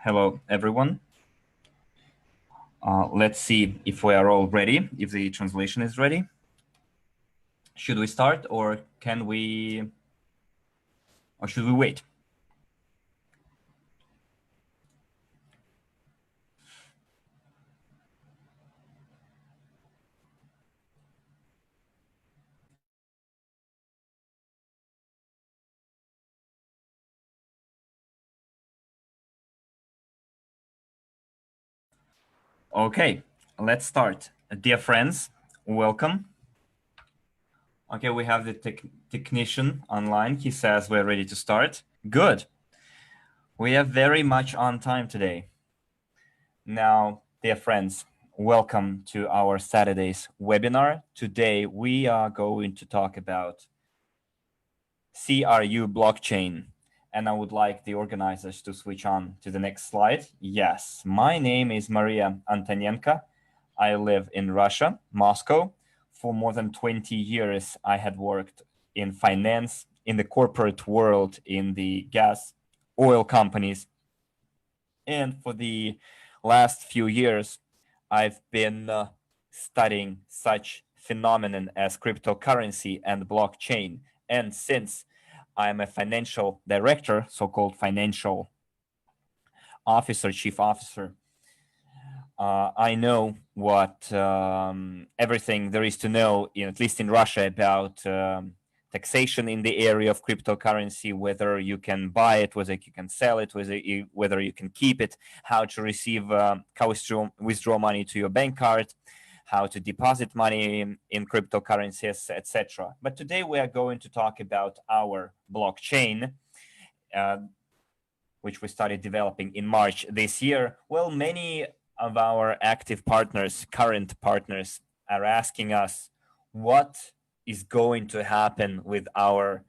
Hello, everyone. Let's see if we are all ready, if the translation is ready. Should we start or should we wait? Okay, let's start. Dear friends, welcome. Okay, we have the technician online. He says we're ready to start. Good. We are very much on time today. Now, dear friends, welcome to our Saturday's webinar. Today, we are going to talk about CRU blockchain. And I would like the organizers to switch on to the next slide. Yes, my name is Maria Antonenko. I live in Russia, Moscow. For more than 20 years, I had worked in finance, in the corporate world, in the gas, oil companies. And for the last few years, I've been studying such phenomenon as cryptocurrency and blockchain. And since I'm a financial director, so-called financial officer, chief officer, I know what everything there is to know, at least in Russia, about taxation in the area of cryptocurrency, whether you can buy it, whether you can sell it, whether you can keep it, how to receive, how withdraw money to your bank card, how to deposit money in cryptocurrencies, etc. But today we are going to talk about our blockchain, which we started developing in March this year. Well, many of our active partners, current partners, are asking us what is going to happen with our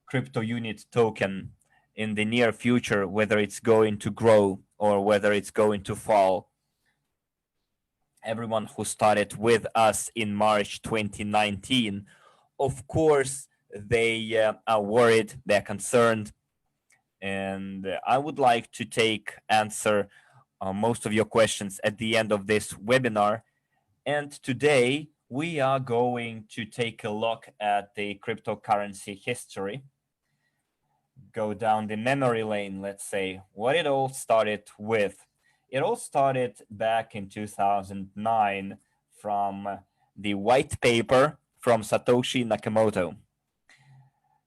crypto unit token in the near future, whether it's going to grow or whether it's going to fall. Everyone who started with us in March 2019, of course, they are worried, they're concerned, and I would like to answer most of your questions at the end of this webinar. And today we are going to take a look at the cryptocurrency history, go down the memory lane, let's say, what it all started with. It all started back in 2009 from the white paper from Satoshi Nakamoto.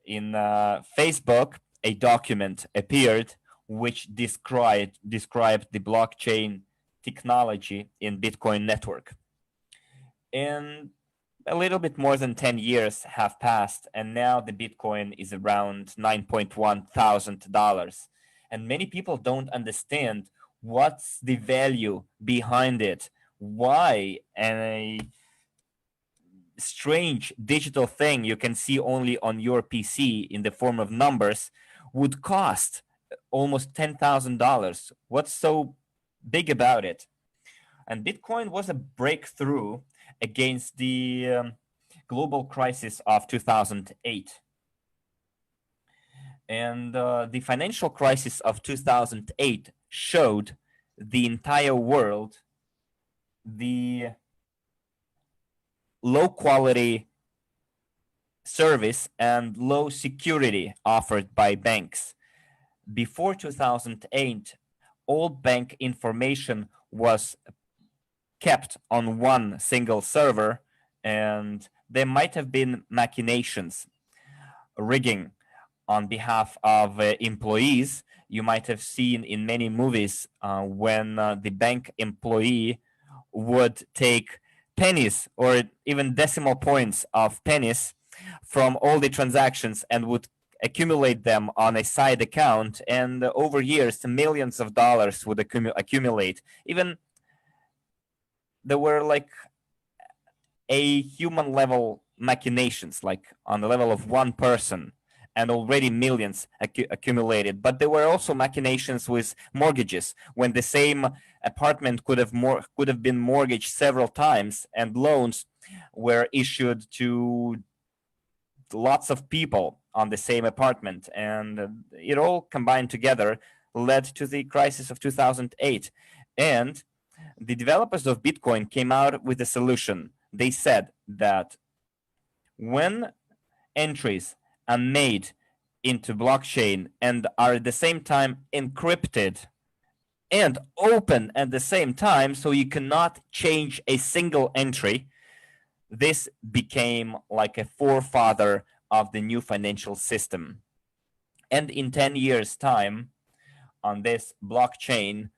In Facebook, a document appeared which described the blockchain technology in Bitcoin network. And a little bit more than 10 years have passed, and now the Bitcoin is around $9.1 thousand. And many people don't understand what's the value behind it, why a strange digital thing you can see only on your PC in the form of numbers would cost almost $10,000. What's so big about it? And Bitcoin was a breakthrough against the global crisis of 2008. And the financial crisis of 2008 showed the entire world the low quality service and low security offered by banks. Before 2008, all bank information was kept on one single server, and there might have been machinations, rigging on behalf of employees. You might have seen in many movies when the bank employee would take pennies or even decimal points of pennies from all the transactions and would accumulate them on a side account, and over years millions of dollars would accumulate. Even there were like a human level machinations, like on the level of one person, and already millions accumulated. But there were also machinations with mortgages, when the same apartment could have been mortgaged several times, and loans were issued to lots of people on the same apartment, and it all combined together led to the crisis of 2008. And the developers of Bitcoin came out with a solution. They said that when entries are made into blockchain and are at the same time encrypted and open at the same time, so you cannot change a single entry, this became like a forefather of the new financial system. And in 10 years' time, on this blockchain,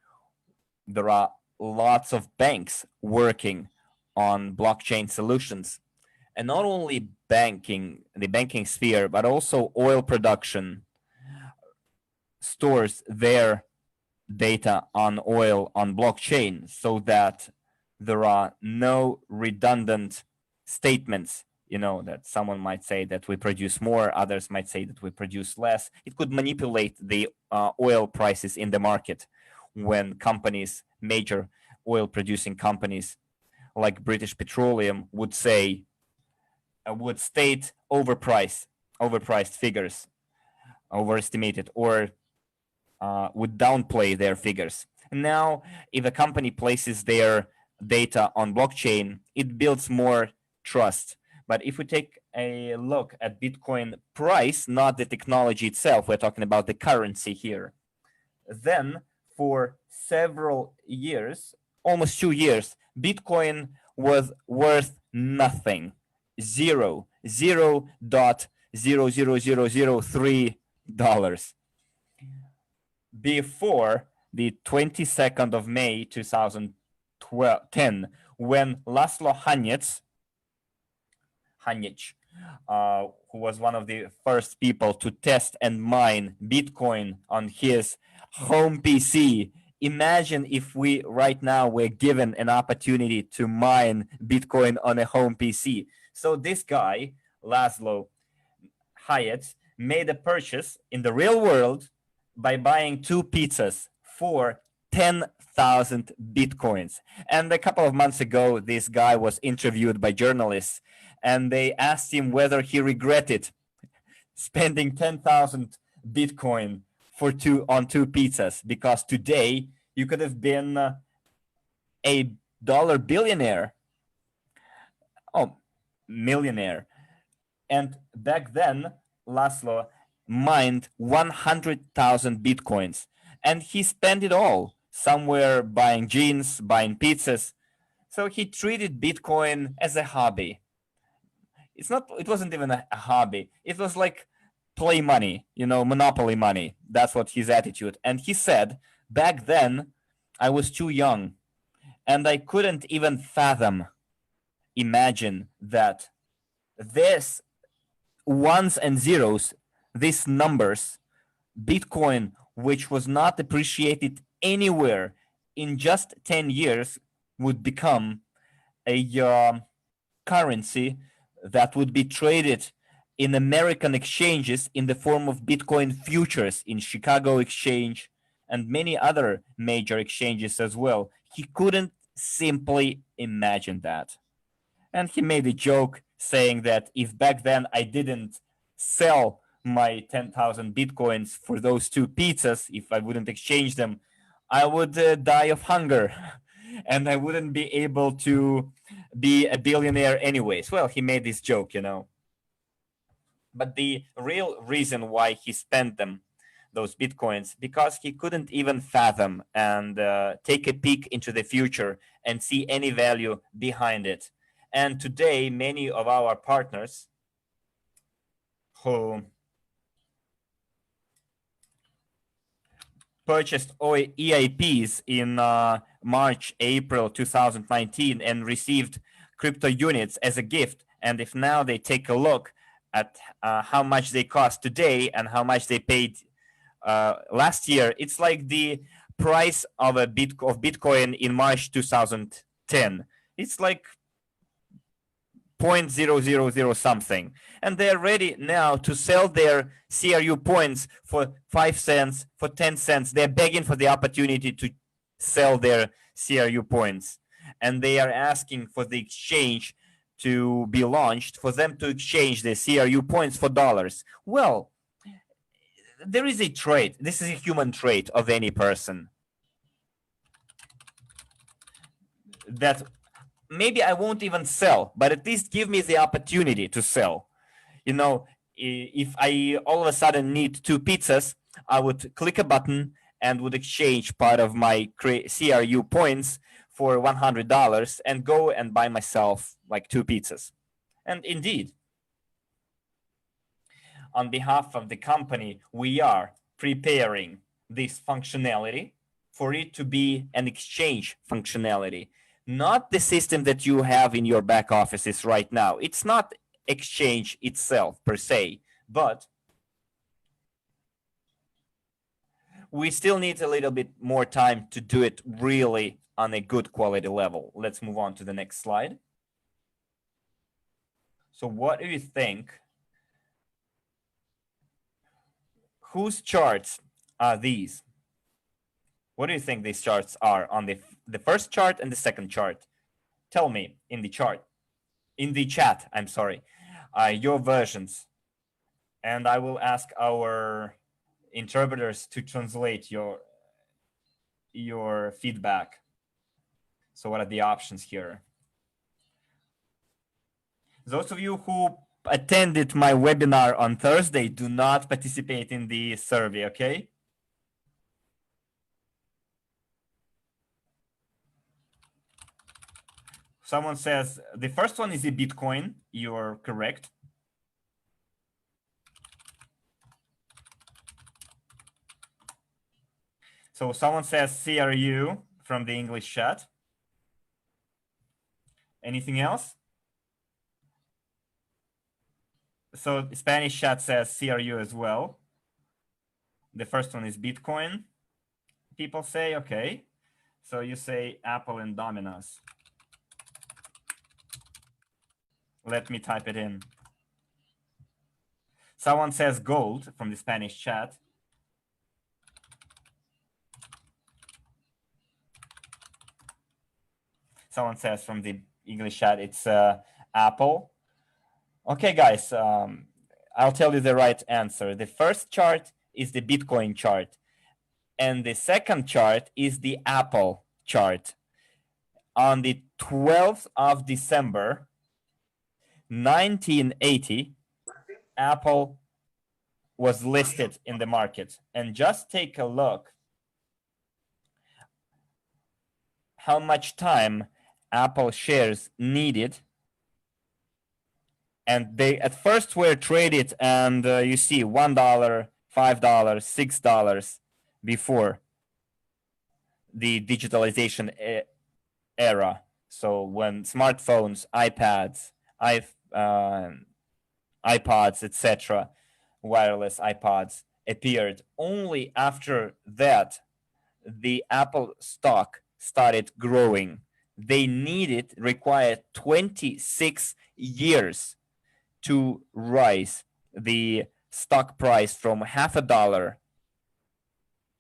there are lots of banks working on blockchain solutions. And not only banking, the banking sphere, but also oil production stores their data on oil on blockchain so that there are no redundant statements, that someone might say that we produce more, others might say that we produce less. It could manipulate the oil prices in the market when companies, major oil producing companies like British Petroleum would state overpriced figures, overestimated, or would downplay their figures. Now, if a company places their data on blockchain, it builds more trust. But if we take a look at Bitcoin price, not the technology itself, we're talking about the currency here, then for several years, almost 2 years, Bitcoin was worth nothing. $0.00003 before the 22nd of May 2010, when Laszlo Hanyecz, who was one of the first people to test and mine Bitcoin on his home PC. Imagine if we right now were given an opportunity to mine Bitcoin on a home PC. So this guy, Laszlo Hanyecz, made a purchase in the real world by buying 2 pizzas for 10,000 Bitcoins. And a couple of months ago, this guy was interviewed by journalists, and they asked him whether he regretted spending 10,000 Bitcoin on 2 pizzas, because today you could have been a dollar billionaire. Oh, millionaire. And back then, Laszlo mined 100,000 Bitcoins, and he spent it all somewhere buying jeans, buying pizzas. So he treated Bitcoin as a hobby. It wasn't even a hobby. It was like play money, monopoly money. That's what his attitude. And he said, back then, I was too young and I couldn't even imagine that this ones and zeros, these numbers, Bitcoin, which was not appreciated anywhere in just 10 years, would become a currency that would be traded in American exchanges in the form of Bitcoin futures in Chicago Exchange and many other major exchanges as well. He couldn't simply imagine that. And he made a joke saying that if back then I didn't sell my 10,000 Bitcoins for those 2 pizzas, if I wouldn't exchange them, I would die of hunger and I wouldn't be able to be a billionaire anyways. Well, he made this joke, But the real reason why he spent those Bitcoins, because he couldn't even fathom and take a peek into the future and see any value behind it. And today, many of our partners who purchased EIPs in March, April 2019 and received crypto units as a gift. And if now they take a look at how much they cost today and how much they paid last year, it's like the price of Bitcoin in March 2010. It's like 0.000 something, and they're ready now to sell their CRU points for 5 cents, for 10 cents. They're begging for the opportunity to sell their CRU points, and they are asking for the exchange to be launched for them to exchange their CRU points for dollars. Well, there is a trait. This is a human trait of any person that maybe I won't even sell, but at least give me the opportunity to sell. You know, if I all of a sudden need 2 pizzas, I would click a button and would exchange part of my CRU points for $100 and go and buy myself like 2 pizzas. And indeed, on behalf of the company, we are preparing this functionality for it to be an exchange functionality, not the system that you have in your back offices right now. It's not exchange itself per se, but we still need a little bit more time to do it really on a good quality level. Let's move on to the next slide. So what do you think? Whose charts are these? What do you think these charts are on the first chart and the second chart? Tell me in the chart, in the chat, I'm sorry, your versions. And I will ask our interpreters to translate your feedback. So what are the options here? Those of you who attended my webinar on Thursday, do not participate in the survey, okay? Someone says, the first one is the Bitcoin. You're correct. So someone says CRU from the English chat. Anything else? So Spanish chat says CRU as well. The first one is Bitcoin. People say, okay. So you say Apple and Domino's. Let me type it in. Someone says gold from the Spanish chat. Someone says from the English chat, it's Apple. Okay, guys, I'll tell you the right answer. The first chart is the Bitcoin chart. And the second chart is the Apple chart. On the 12th of December, 1980, Apple was listed in the market. And just take a look how much time Apple shares needed. And they at first were traded, and you see $1, $5, $6 before the digitalization era. So when smartphones, iPads, iPods, etc., wireless iPods appeared, only after that the Apple stock started growing. They required 26 years to rise the stock price from $0.50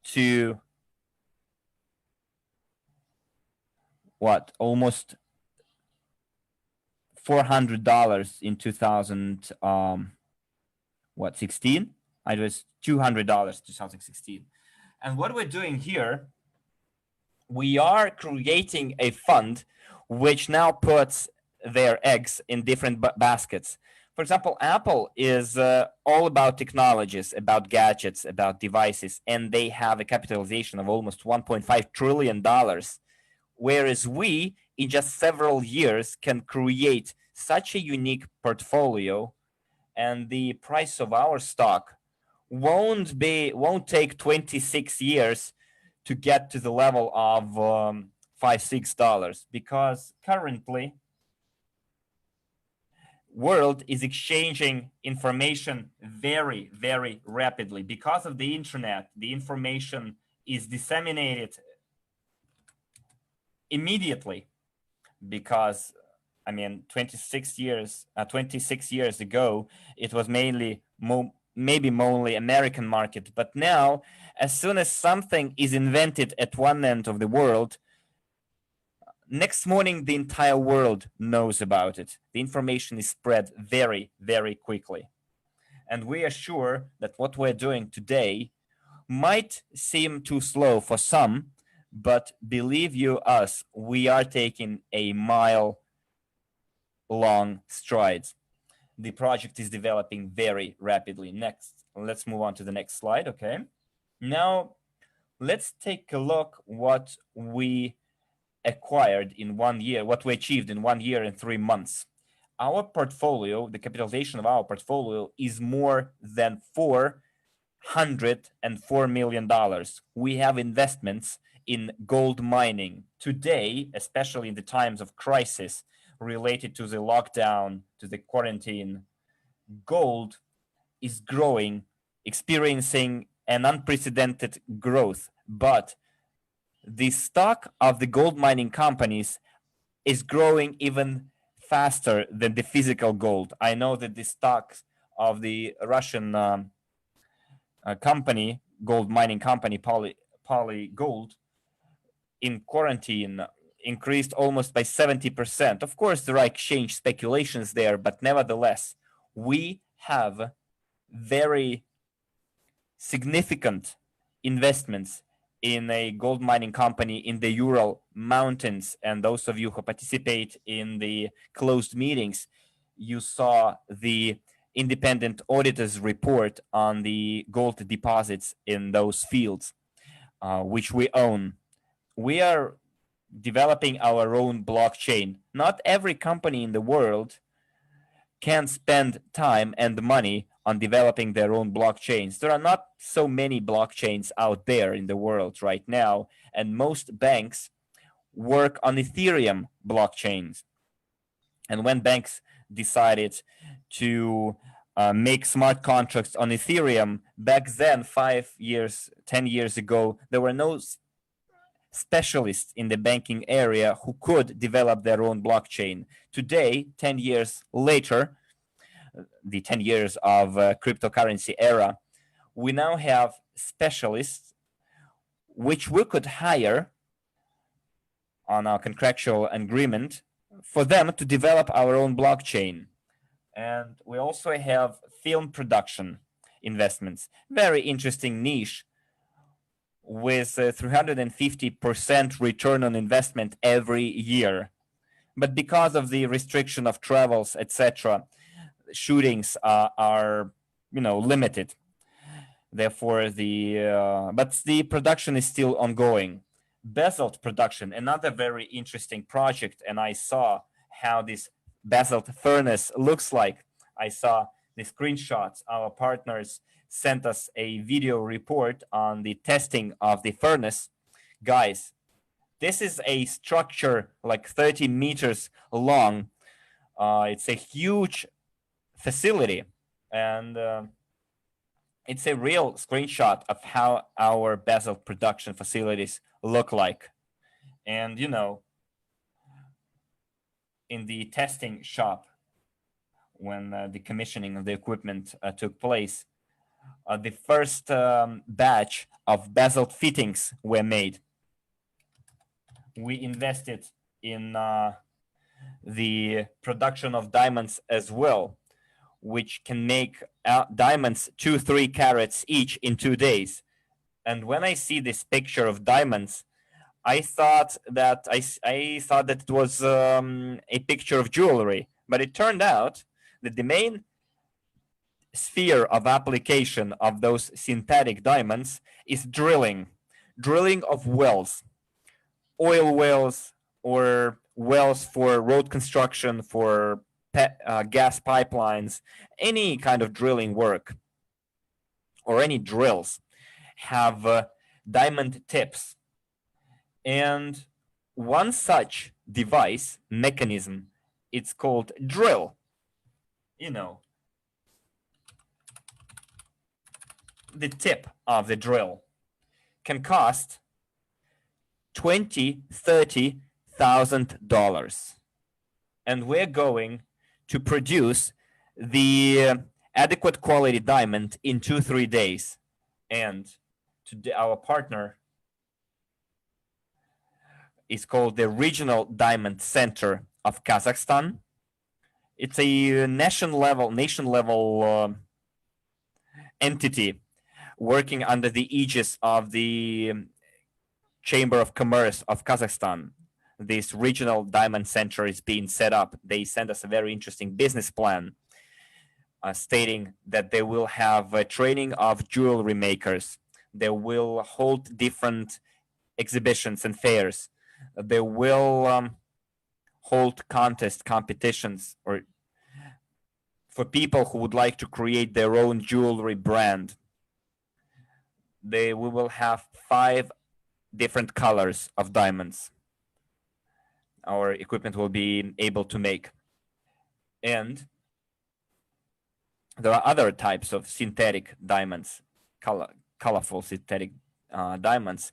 to what, almost $400 in 2016. It was $200 2016. And what we're doing here, we are creating a fund which now puts their eggs in different baskets. For example, Apple is all about technologies, about gadgets, about devices, and they have a capitalization of almost $1.5 trillion, whereas we, in just several years, can create such a unique portfolio, and the price of our stock won't take 26 years to get to the level of $5-6, because currently world is exchanging information very, very rapidly. Because of the internet, the information is disseminated immediately, because 26 years ago, it was maybe only American market. But now, as soon as something is invented at one end of the world, next morning, the entire world knows about it. The information is spread very, very quickly. And we are sure that what we're doing today might seem too slow for some, but believe you us, we are taking a mile long strides. The project is developing very rapidly. Next, let's move on to the next slide. Okay. Now, let's take a look what we acquired in 1 year, what we achieved in 1 year and 3 months. Our portfolio, the capitalization of our portfolio is more than $404 million. We have investments in gold mining. Today, especially in the times of crisis related to the lockdown, to the quarantine, gold is growing, experiencing an unprecedented growth. But the stock of the gold mining companies is growing even faster than the physical gold. I know that the stocks of the Russian company, gold mining company, Poly Gold, in quarantine increased almost by 70%. Of course, there are exchange speculations there, but nevertheless, we have very significant investments in a gold mining company in the Ural Mountains. And those of you who participate in the closed meetings, you saw the independent auditor's report on the gold deposits in those fields, which we own. We are developing our own blockchain. Not every company in the world can spend time and money on developing their own blockchains. There are not so many blockchains out there in the world right now, and most banks work on Ethereum blockchains. And when banks decided to make smart contracts on Ethereum, back then, 5 years, 10 years ago, there were no specialists in the banking area who could develop their own blockchain. Today, 10 years later, the 10 years of cryptocurrency era, we now have specialists which we could hire on our contractual agreement for them to develop our own blockchain. And we also have film production investments, very interesting niche with 350% return on investment every year. But because of the restriction of travels, etc., shootings are limited. Therefore, but the production is still ongoing. Basalt production, another very interesting project, and I saw how this basalt furnace looks like. I saw the screenshots. Our partners sent us a video report on the testing of the furnace. Guys, this is a structure like 30 meters long. It's a huge facility, and it's a real screenshot of how our basalt production facilities look like. And in the testing shop, when the commissioning of the equipment took place, the first batch of basalt fittings were made. We invested in the production of diamonds as well, which can make diamonds 2-3 carats each in 2 days. And when I see this picture of diamonds, I thought that it was a picture of jewelry, but it turned out that the main sphere of application of those synthetic diamonds is drilling of wells, oil wells, or wells for road construction, for gas pipelines. Any kind of drilling work or any drills have diamond tips. And one such device, mechanism, it's called drill. The tip of the drill can cost $20,000-$30,000. And we're going to produce the adequate quality diamond in 2-3 days. And our partner is called the Regional Diamond Center of Kazakhstan. It's a nation level entity working under the aegis of the Chamber of Commerce of Kazakhstan. This regional diamond center is being set up. They sent us a very interesting business plan stating that they will have a training of jewelry makers. They will hold different exhibitions and fairs. They will hold competitions, or for people who would like to create their own jewelry brand. We will have 5 different colors of diamonds our equipment will be able to make. And there are other types of synthetic diamonds, colorful synthetic diamonds.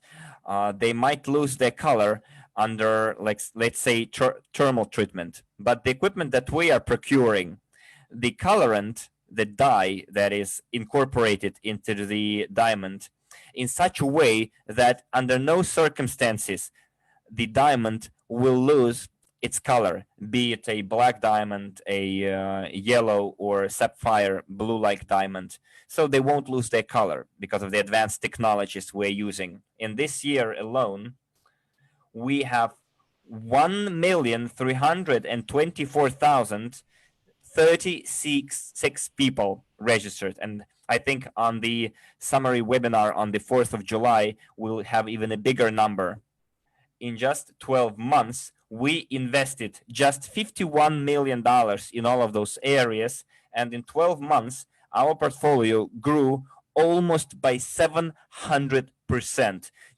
They might lose their color under, like, let's say, thermal treatment. But the equipment that we are procuring, the colorant, the dye that is incorporated into the diamond in such a way that under no circumstances the diamond will lose its color, be it a black diamond, a yellow or sapphire blue-like diamond. So they won't lose their color because of the advanced technologies we're using. In this year alone, we have 1,324,036 people registered. And I think on the summary webinar on the 4th of July, we'll have even a bigger number. In just 12 months, we invested just $51 million in all of those areas. And in 12 months, our portfolio grew almost by 700%,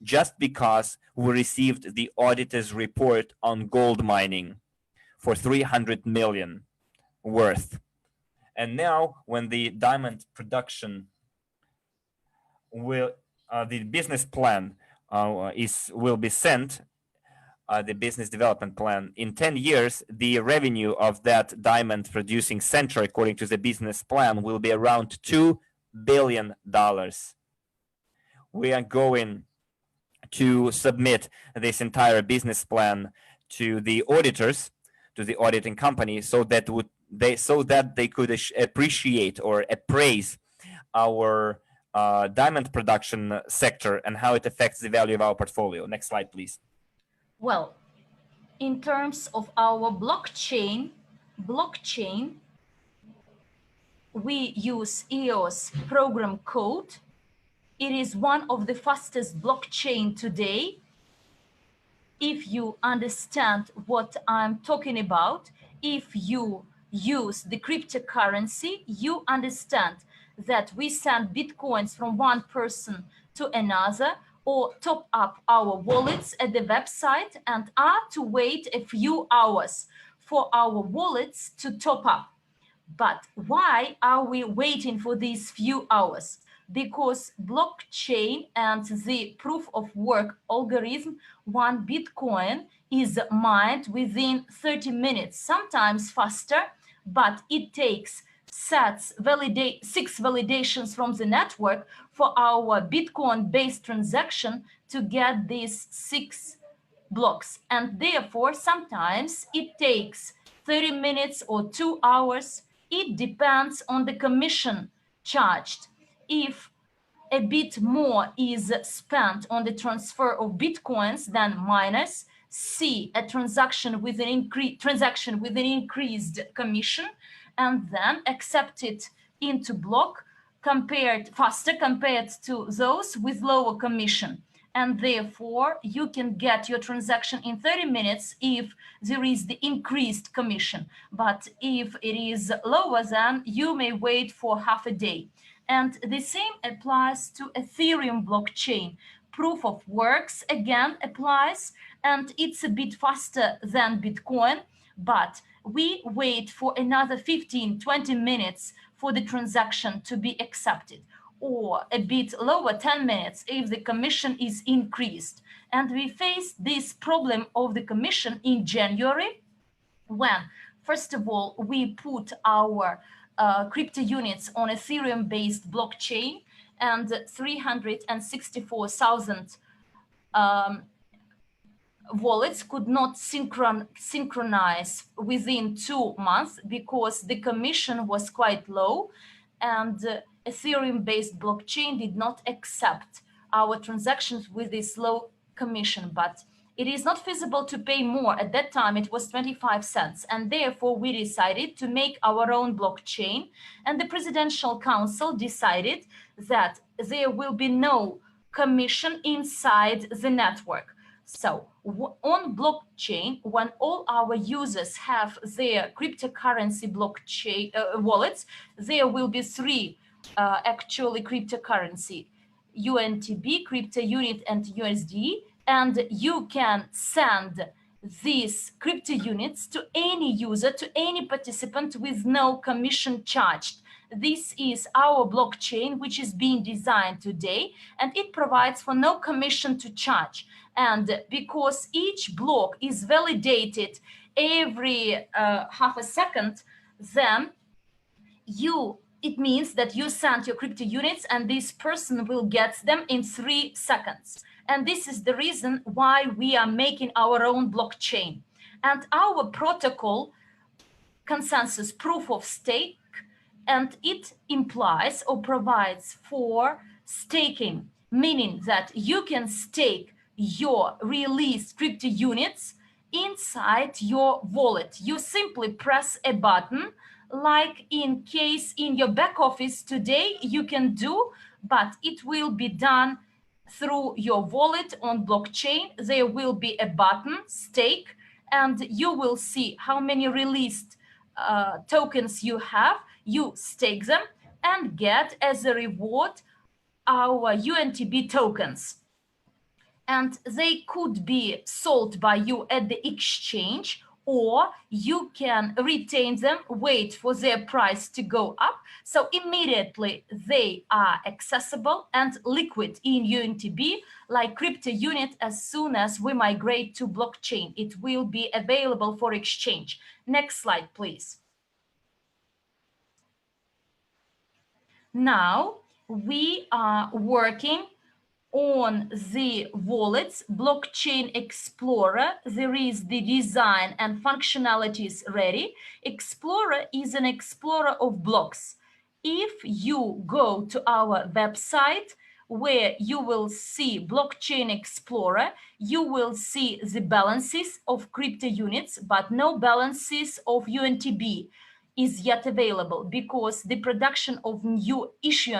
just because we received the auditor's report on gold mining for 300 million worth. And now when the diamond production will, the business plan will be sent, the business development plan, in 10 years, the revenue of that diamond producing center, according to the business plan, will be around $2 billion. We are going to submit this entire business plan to the auditors, to the auditing company, so that they could appreciate or appraise our diamond production sector and how it affects the value of our portfolio. Next slide, please. Well, in terms of our blockchain, we use EOS program code. It is one of the fastest blockchain today. If you understand what I'm talking about, if you use the cryptocurrency, you understand that we send Bitcoins from one person to another, or top up our wallets at the website, and are to wait a few hours for our wallets to top up. But why are we waiting for these few hours? Because blockchain and the proof of work algorithm, 1 Bitcoin is mined within 30 minutes, sometimes faster, but it takes 6 validations from the network for our Bitcoin-based transaction to get these 6 blocks. And therefore, sometimes it takes 30 minutes or 2 hours. It depends on the commission charged. If a bit more is spent on the transfer of Bitcoins, then miners see a transaction with an increased commission, and then accept it into block faster compared to those with lower commission. And therefore, you can get your transaction in 30 minutes if there is the increased commission. But if it is lower, then you may wait for half a day. And the same applies to Ethereum blockchain. Proof of works again applies, and it's a bit faster than Bitcoin, but we wait for another 15-20 minutes for the transaction to be accepted, or a bit lower, 10 minutes, if the commission is increased. And we faced this problem of the commission in January, when, first of all, we put our crypto units on Ethereum-based blockchain, and 364,000 wallets could not synchronize within 2 months because the commission was quite low. And Ethereum-based blockchain did not accept our transactions with this low commission, but it is not feasible to pay more. At that time, it was 25 cents. And therefore, we decided to make our own blockchain. And the Presidential Council decided that there will be no commission inside the network. So on blockchain, when all our users have their cryptocurrency blockchain wallets, there will be three actually cryptocurrency: UNTB, crypto unit, and USD. And you can send these crypto units to any user, to any participant, with no commission charged. This is our blockchain, which is being designed today, and it provides for no commission to charge. And because each block is validated every half a second, then it means that you send your crypto units and this person will get them in 3 seconds. And this is the reason why we are making our own blockchain. And our protocol consensus proof of stake, and it implies or provides for staking, meaning that you can stake your released crypto units inside your wallet. You simply press a button, like in case in your back office today you can do, but it will be done through your wallet on blockchain. There will be a button, stake, and you will see how many released tokens you have. You stake them and get as a reward our UNTB tokens. And they could be sold by you at the exchange, or you can retain them, wait for their price to go up. So immediately they are accessible and liquid in UNTB, like crypto unit. As soon as we migrate to blockchain, it will be available for exchange. Next slide, please. Now we are working on the wallets blockchain explorer. There is the design and functionalities ready. Explorer is an explorer of blocks. If you go to our website, where you will see blockchain explorer, you will see the balances of crypto units, but no balances of UNTB is yet available, because the production of new issue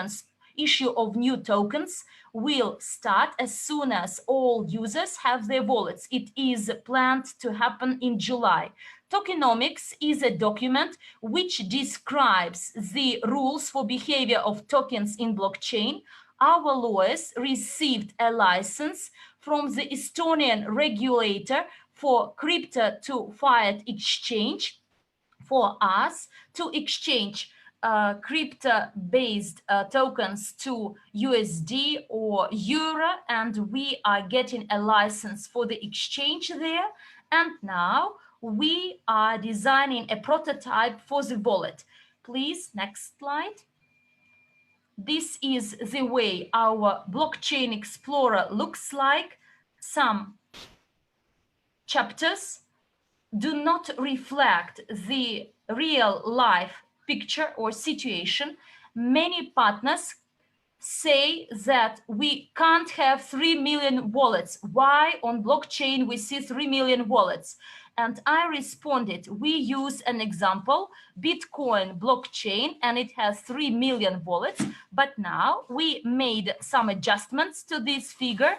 of new tokens will start as soon as all users have their wallets. It is planned to happen in July. Tokenomics is a document which describes the rules for behavior of tokens in blockchain. Our lawyers received a license from the Estonian regulator for crypto to fiat exchange for us to exchange crypto-based tokens to USD or Euro, and we are getting a license for the exchange there. And now we are designing a prototype for the wallet. Please, next slide. This is the way our blockchain explorer looks like. Some chapters do not reflect the real life picture or situation. Many partners say that we can't have 3 million wallets. Why on blockchain we see 3 million wallets? And I responded, we use an example, Bitcoin blockchain, and it has 3 million wallets. But now we made some adjustments to this figure,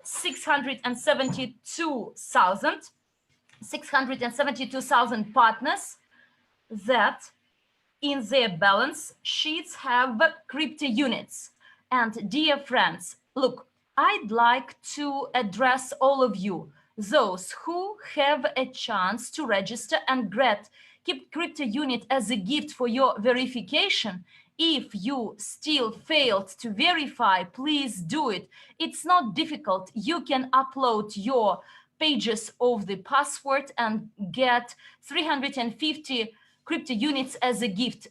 672,000 partners that in their balance sheets have crypto units. And dear friends, look, I'd like to address all of you, those who have a chance to register and keep crypto unit as a gift for your verification. If you still failed to verify, please do it. It's not difficult. You can upload your pages of the password and get 350 crypto units as a gift,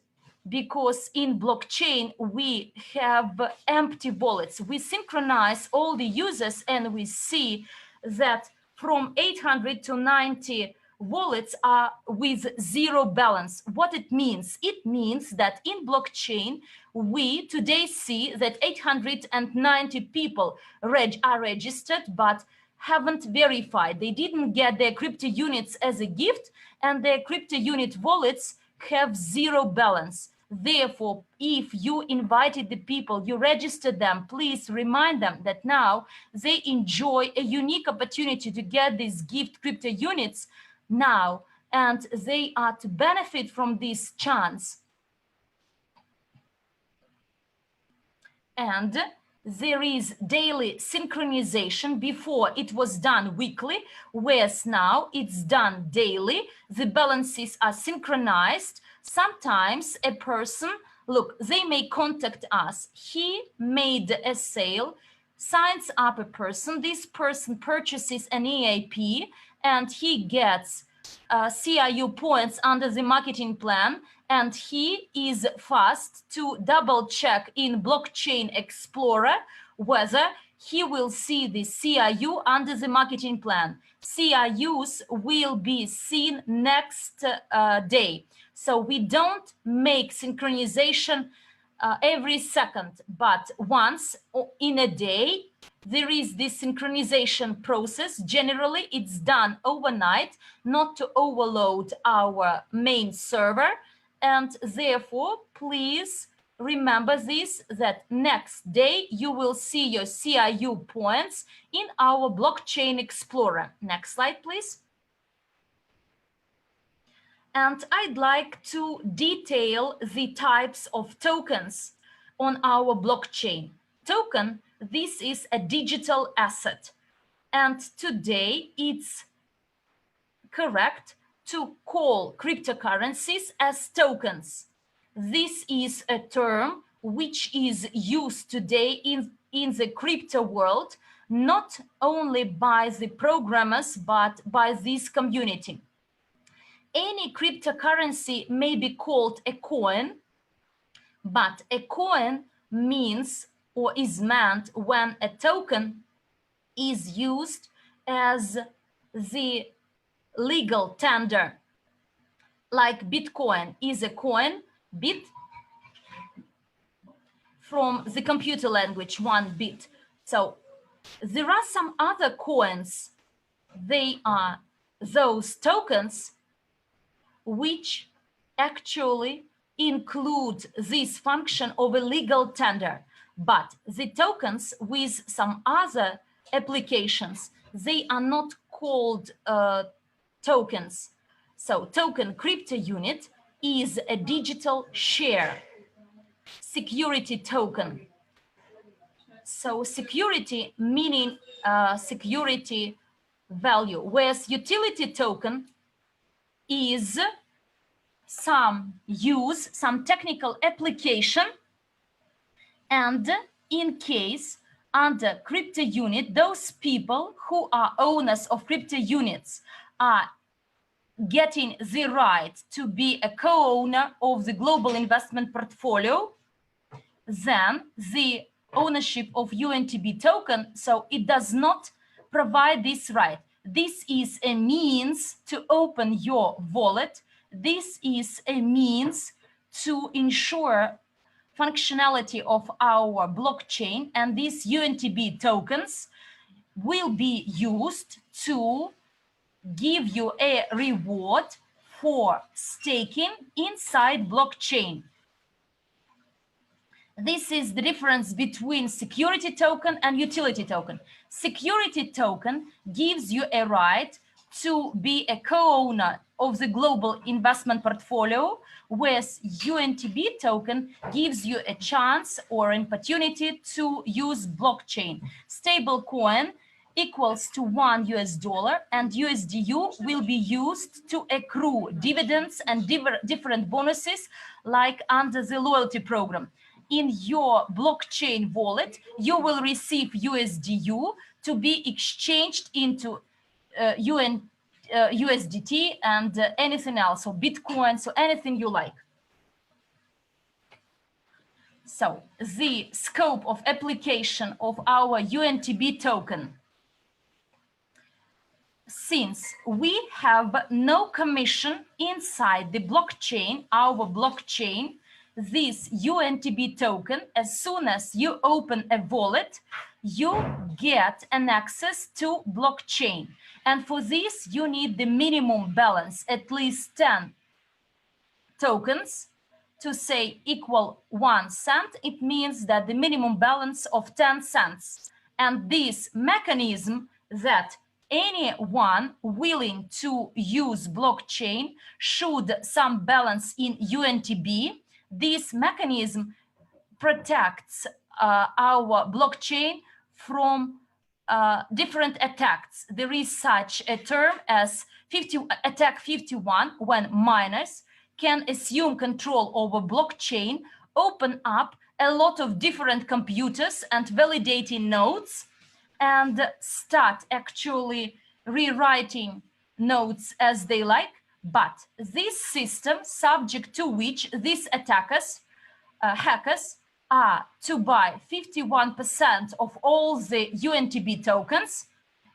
because in blockchain we have empty wallets. We synchronize all the users and we see that from 800 to 90 wallets are with zero balance. What it means? It means that in blockchain, we today see that 890 people are registered, but haven't verified. They didn't get their crypto units as a gift, and their crypto unit wallets have zero balance. Therefore, if you invited the people, you registered them, please remind them that now they enjoy a unique opportunity to get these gift crypto units now, and they are to benefit from this chance. And there is daily synchronization. Before it was done weekly, whereas now it's done daily. The balances are synchronized. Sometimes a person, look, they may contact us. He made a sale, signs up a person. This person purchases an EAP and he gets CIU points under the marketing plan, and he is fast to double check in Blockchain Explorer whether he will see the CIU under the marketing plan. CIUs will be seen next day. So we don't make synchronization every second, but once in a day. There is this synchronization process. Generally, it's done overnight, not to overload our main server. And therefore, please remember this, that next day you will see your CIU points in our Blockchain Explorer. Next slide, please. And I'd like to detail the types of tokens on our blockchain. Token, this is a digital asset. And today it's correct to call cryptocurrencies as tokens. This is a term which is used today in the crypto world, not only by the programmers, but by this community. Any cryptocurrency may be called a coin, but a coin means or is meant when a token is used as the legal tender. Like Bitcoin is a coin, bit from the computer language, 1 bit. So there are some other coins. They are those tokens which actually include this function of a legal tender. But the tokens with some other applications, they are not called tokens. So token crypto unit is a digital share, security token. So security meaning security value, whereas utility token is some use, some technical application, and in case under crypto unit, those people who are owners of crypto units are getting the right to be a co-owner of the global investment portfolio, then the ownership of UNTB token, so it does not provide this right. This is a means to open your wallet. This is a means to ensure functionality of our blockchain, and these UNTB tokens will be used to give you a reward for staking inside blockchain. This is the difference between security token and utility token. Security token gives you a right to be a co-owner of the global investment portfolio, whereas UNTB token gives you a chance or an opportunity to use blockchain. Stable coin equals to $1, and USDU will be used to accrue dividends and different bonuses like under the loyalty program. In your blockchain wallet, you will receive USDU to be exchanged into USDT and anything else, so Bitcoin, so anything you like. So the scope of application of our UNTB token. since we have no commission inside the blockchain, our blockchain, this UNTB token, as soon as you open a wallet, you get an access to blockchain. And for this, you need the minimum balance, at least 10 tokens. To say equal 1 cent, it means that the minimum balance of 10 cents. And this mechanism that anyone willing to use blockchain should some balance in UNTB, this mechanism protects our blockchain from different attacks. There is such a term as attack 51, when miners can assume control over blockchain, open up a lot of different computers and validating nodes, and start actually rewriting nodes as they like. But this system, subject to which these attackers, hackers, are to buy 51% of all the UNTB tokens.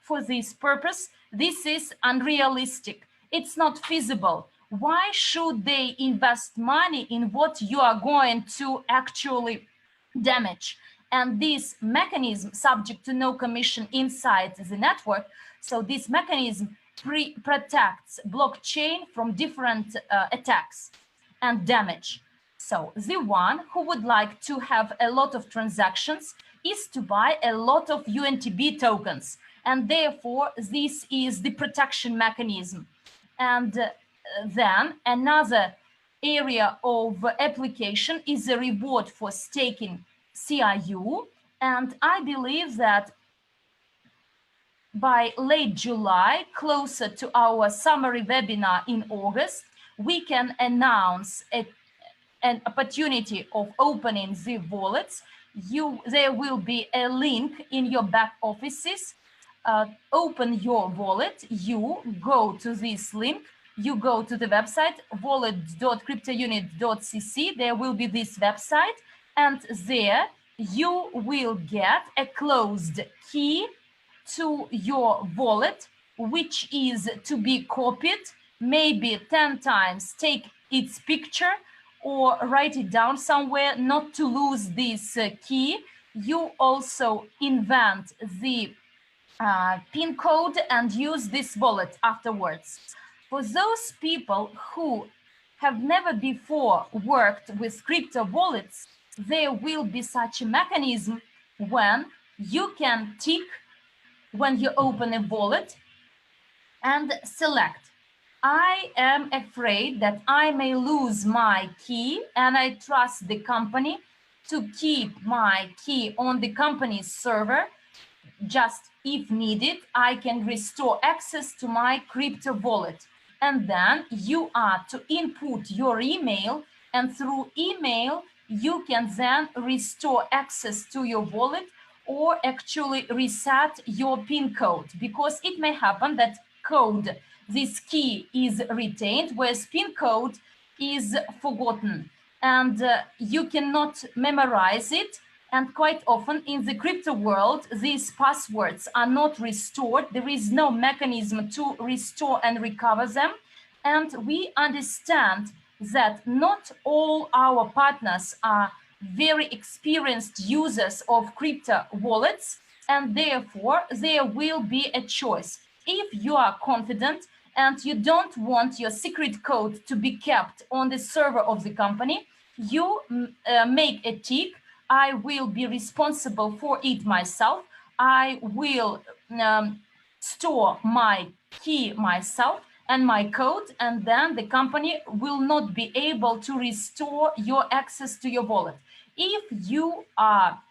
For this purpose, this is unrealistic. It's not feasible. Why should they invest money in what you are going to actually damage? And this mechanism, subject to no commission inside the network, so this mechanism protects blockchain from different attacks and damage. So the one who would like to have a lot of transactions is to buy a lot of UNTB tokens. And therefore, this is the protection mechanism. And then another area of application is a reward for staking CRU. And I believe that by late July, closer to our summary webinar in August, we can announce an opportunity of opening the wallets. There will be a link in your back offices. Open your wallet, you go to this link, you go to the website wallet.cryptounit.cc. There will be this website, and there you will get a closed key to your wallet, which is to be copied maybe 10 times. Take its picture or write it down somewhere not to lose this key. You also invent the PIN code and use this wallet afterwards. For those people who have never before worked with crypto wallets, there will be such a mechanism when you can tick when you open a wallet and select, I am afraid that I may lose my key, and I trust the company to keep my key on the company's server. Just if needed, I can restore access to my crypto wallet. And then you are to input your email, and through email, you can then restore access to your wallet or actually reset your PIN code, because it may happen that code, this key is retained, whereas PIN code is forgotten, and you cannot memorize it. And quite often in the crypto world, these passwords are not restored. There is no mechanism to restore and recover them. And we understand that not all our partners are very experienced users of crypto wallets, and therefore there will be a choice. If you are confident and you don't want your secret code to be kept on the server of the company, you make a tick, I will be responsible for it myself. I will store my key myself and my code, and then the company will not be able to restore your access to your wallet. If you are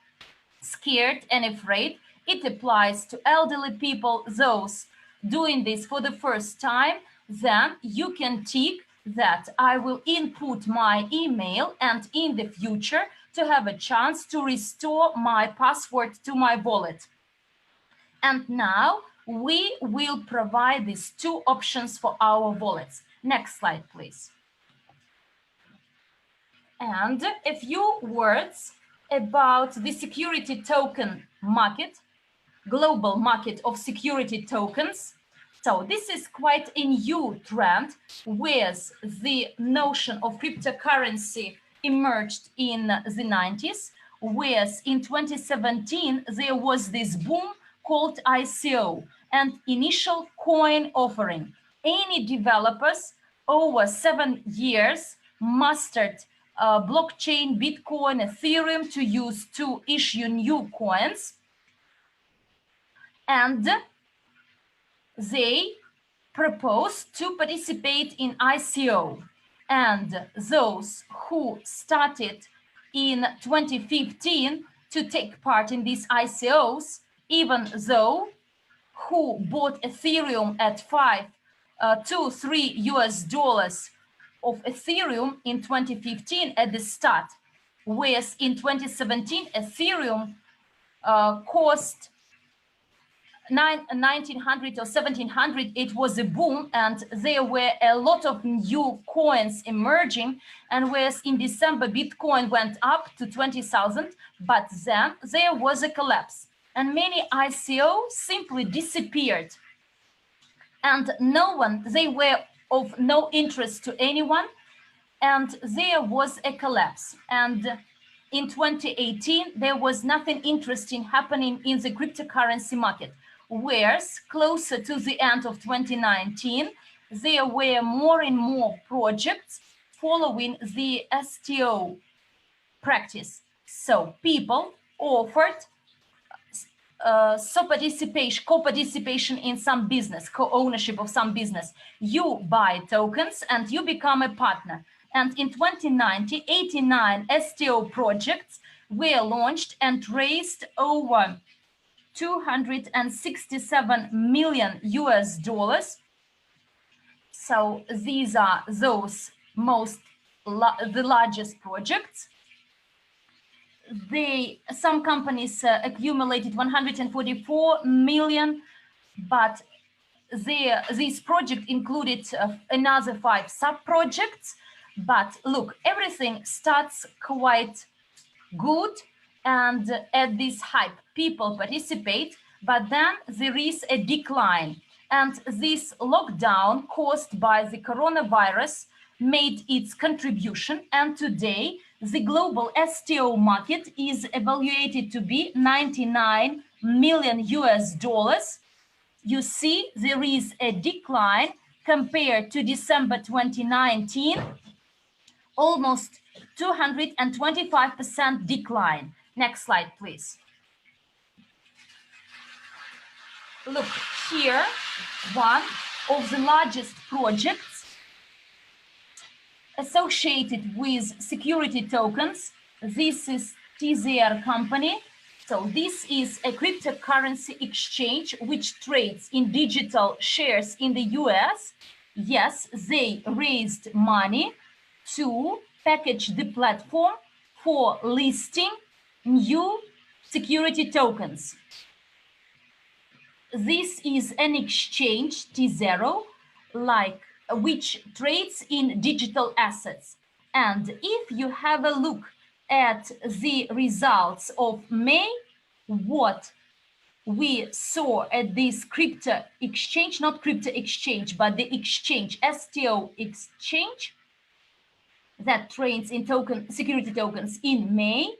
scared and afraid, it applies to elderly people, those doing this for the first time, then you can tick that I will input my email and in the future to have a chance to restore my password to my wallet. And now we will provide these two options for our wallets. Next slide, please. And a few words about the security token market, global market of security tokens. So this is quite a new trend, with the notion of cryptocurrency emerged in the 90s, whereas in 2017 there was this boom called ICO and initial coin offering. Any developers over 7 years mastered blockchain, Bitcoin, Ethereum to use to issue new coins, and they proposed to participate in ICO. And those who started in 2015 to take part in these ICOs, even though who bought Ethereum at $2-3 of Ethereum in 2015 at the start, whereas in 2017 Ethereum cost 1900 or 1700. It was a boom, and there were a lot of new coins emerging, and whereas in December Bitcoin went up to 20,000, but then there was a collapse and many ICO simply disappeared, and they were of no interest to anyone, and there was a collapse. And in 2018 there was nothing interesting happening in the cryptocurrency market, whereas closer to the end of 2019 there were more and more projects following the STO practice. So people offered co-participation in some business, co-ownership of some business. You buy tokens and you become a partner. And in 2019, 89 STO projects were launched and raised over $267 million. So these are those the largest projects. Some companies accumulated 144 million, but this project included another 5 sub-projects. But look, everything starts quite good, and at this hype people participate, but then there is a decline, and this lockdown caused by the coronavirus made its contribution, and today the global STO market is evaluated to be $99 million. You see, there is a decline compared to December 2019, almost 225% decline. Next slide, please. Look here, one of the largest projects associated with security tokens. This is TZR company. So this is a cryptocurrency exchange which trades in digital shares in the US. Yes, they raised money to package the platform for listing new security tokens. This is an exchange, T0, which trades in digital assets. And if you have a look at the results of May, what we saw at this crypto exchange, not crypto exchange, but the exchange, STO exchange, that trades in security tokens in May,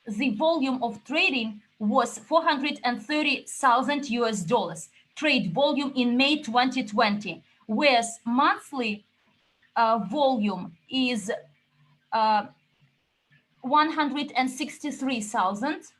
the volume of trading was $430,000 trade volume in May 2020, whereas monthly volume is 163,000,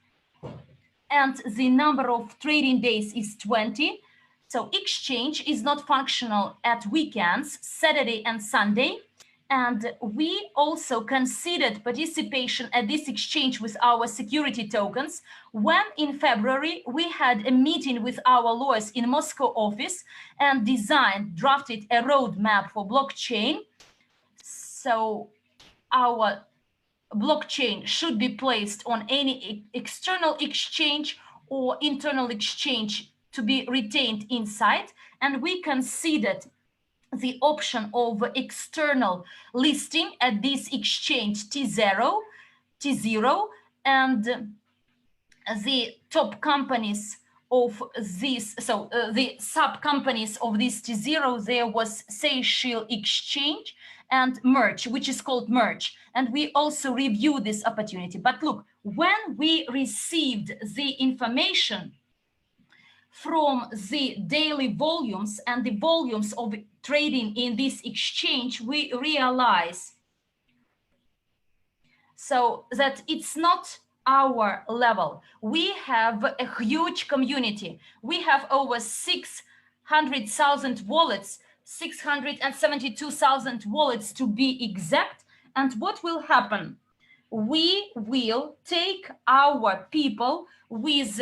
and the number of trading days is 20. So exchange is not functional at weekends, Saturday and Sunday. And we also considered participation at this exchange with our security tokens when in February we had a meeting with our lawyers in Moscow office and drafted a roadmap for blockchain. So our blockchain should be placed on any external exchange or internal exchange to be retained inside. And we considered the option of external listing at this exchange T0, and the top companies of this, so the sub companies of this T0, there was Seychelles Exchange and Merge, which is called Merge. And we also review this opportunity. But look, when we received the information from the daily volumes and the volumes of trading in this exchange, we realize so that it's not our level. We have a huge community. We have over 600,000 wallets, 672,000 wallets to be exact. And what will happen? We will take our people with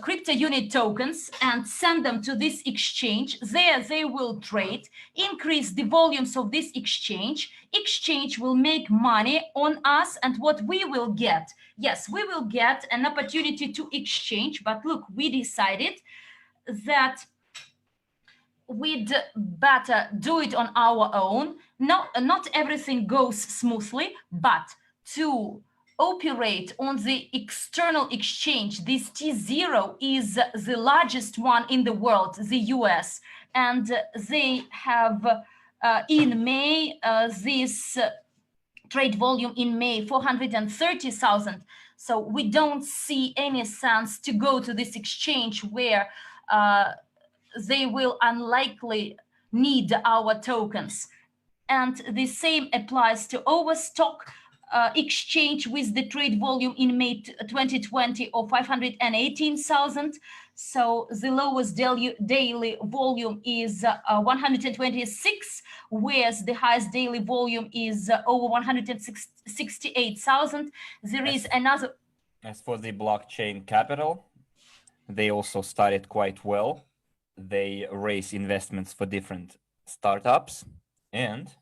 crypto unit tokens and send them to this exchange. There they will trade, increase the volumes of this exchange. Exchange will make money on us, and what we will get? Yes, we will get an opportunity to exchange, but look, we decided that we'd better do it on our own. Not everything goes smoothly, but to operate on the external exchange, this T0 is the largest one in the world, the US, and they have in May this trade volume in May 430,000. So we don't see any sense to go to this exchange where they will unlikely need our tokens. And the same applies to Overstock exchange with the trade volume in May 2020 of 518,000. So the lowest daily volume is 126, whereas the highest daily volume is over 168,000. There is another. As for the Blockchain Capital, they also started quite well. They raise investments for different startups, and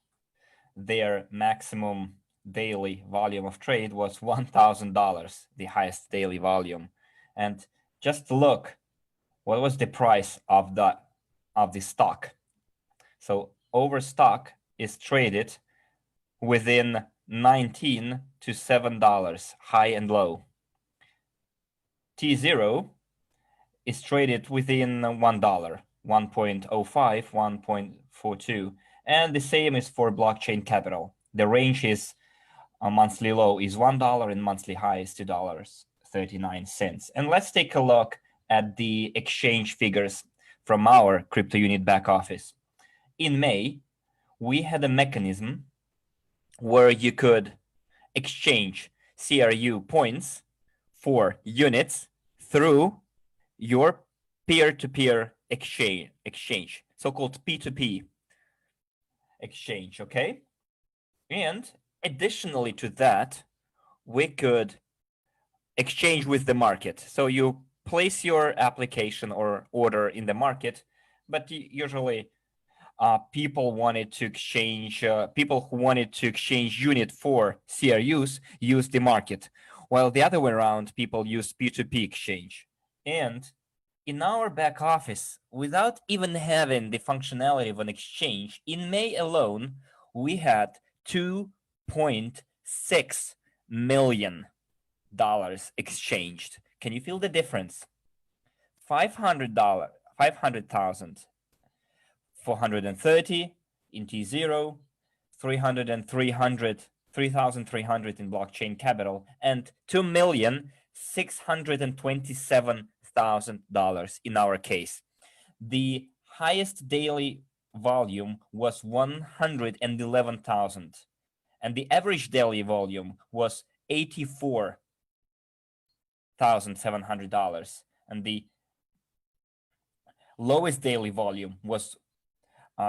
their maximum daily volume of trade was $1,000, the highest daily volume. And just look, what was the price of the stock? So Overstock is traded within $19 to $7, high and low. T0 is traded within $1, 1.05, 1.42. And the same is for Blockchain Capital. The range is a monthly low is $1 and monthly high is $2.39. And let's take a look at the exchange figures from our crypto unit back office. In May, we had a mechanism where you could exchange CRU points for units through your peer-to-peer exchange, so-called P2P exchange, okay? And additionally to that, we could exchange with the market. So you place your application or order in the market, but usually people who wanted to exchange unit for CRUs use the market, while the other way around, people use P2P exchange. And in our back office, without even having the functionality of an exchange, in May alone, we had $2.6 million exchanged. Can you feel the difference? $500,000, 430 in T0, 3,300 in Blockchain Capital, and $2,627,000 in our case. The highest daily volume was 111,000, and the average daily volume was $84,700, and the lowest daily volume was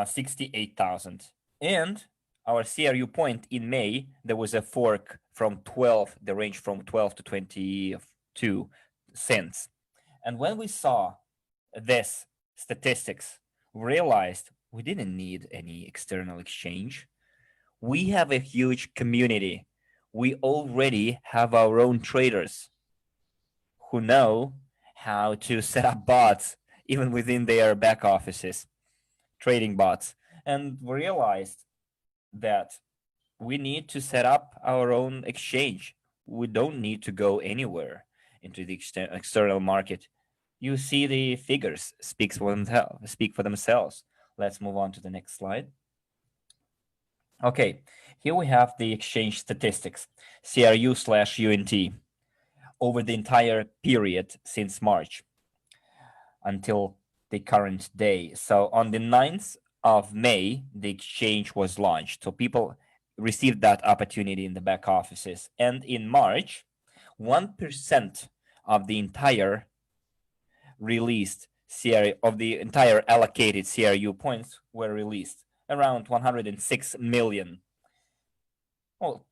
68,000. And our CRU point in May, there was a fork from 12, the range from 12 to 22 cents. And when we saw this statistics, we realized we didn't need any external exchange. We have a huge community. We already have our own traders who know how to set up bots even within their back offices, trading bots. And we realized that we need to set up our own exchange. We don't need to go anywhere into the external market. You see the figures speak for themselves. Let's move on to the next slide. Okay, here we have the exchange statistics, CRU/UNT, over the entire period since March until the current day. So on the 9th of May, the exchange was launched. So people received that opportunity in the back offices. And in March, 1% of the entire released of the entire allocated CRU points were released, around 106 million. Well,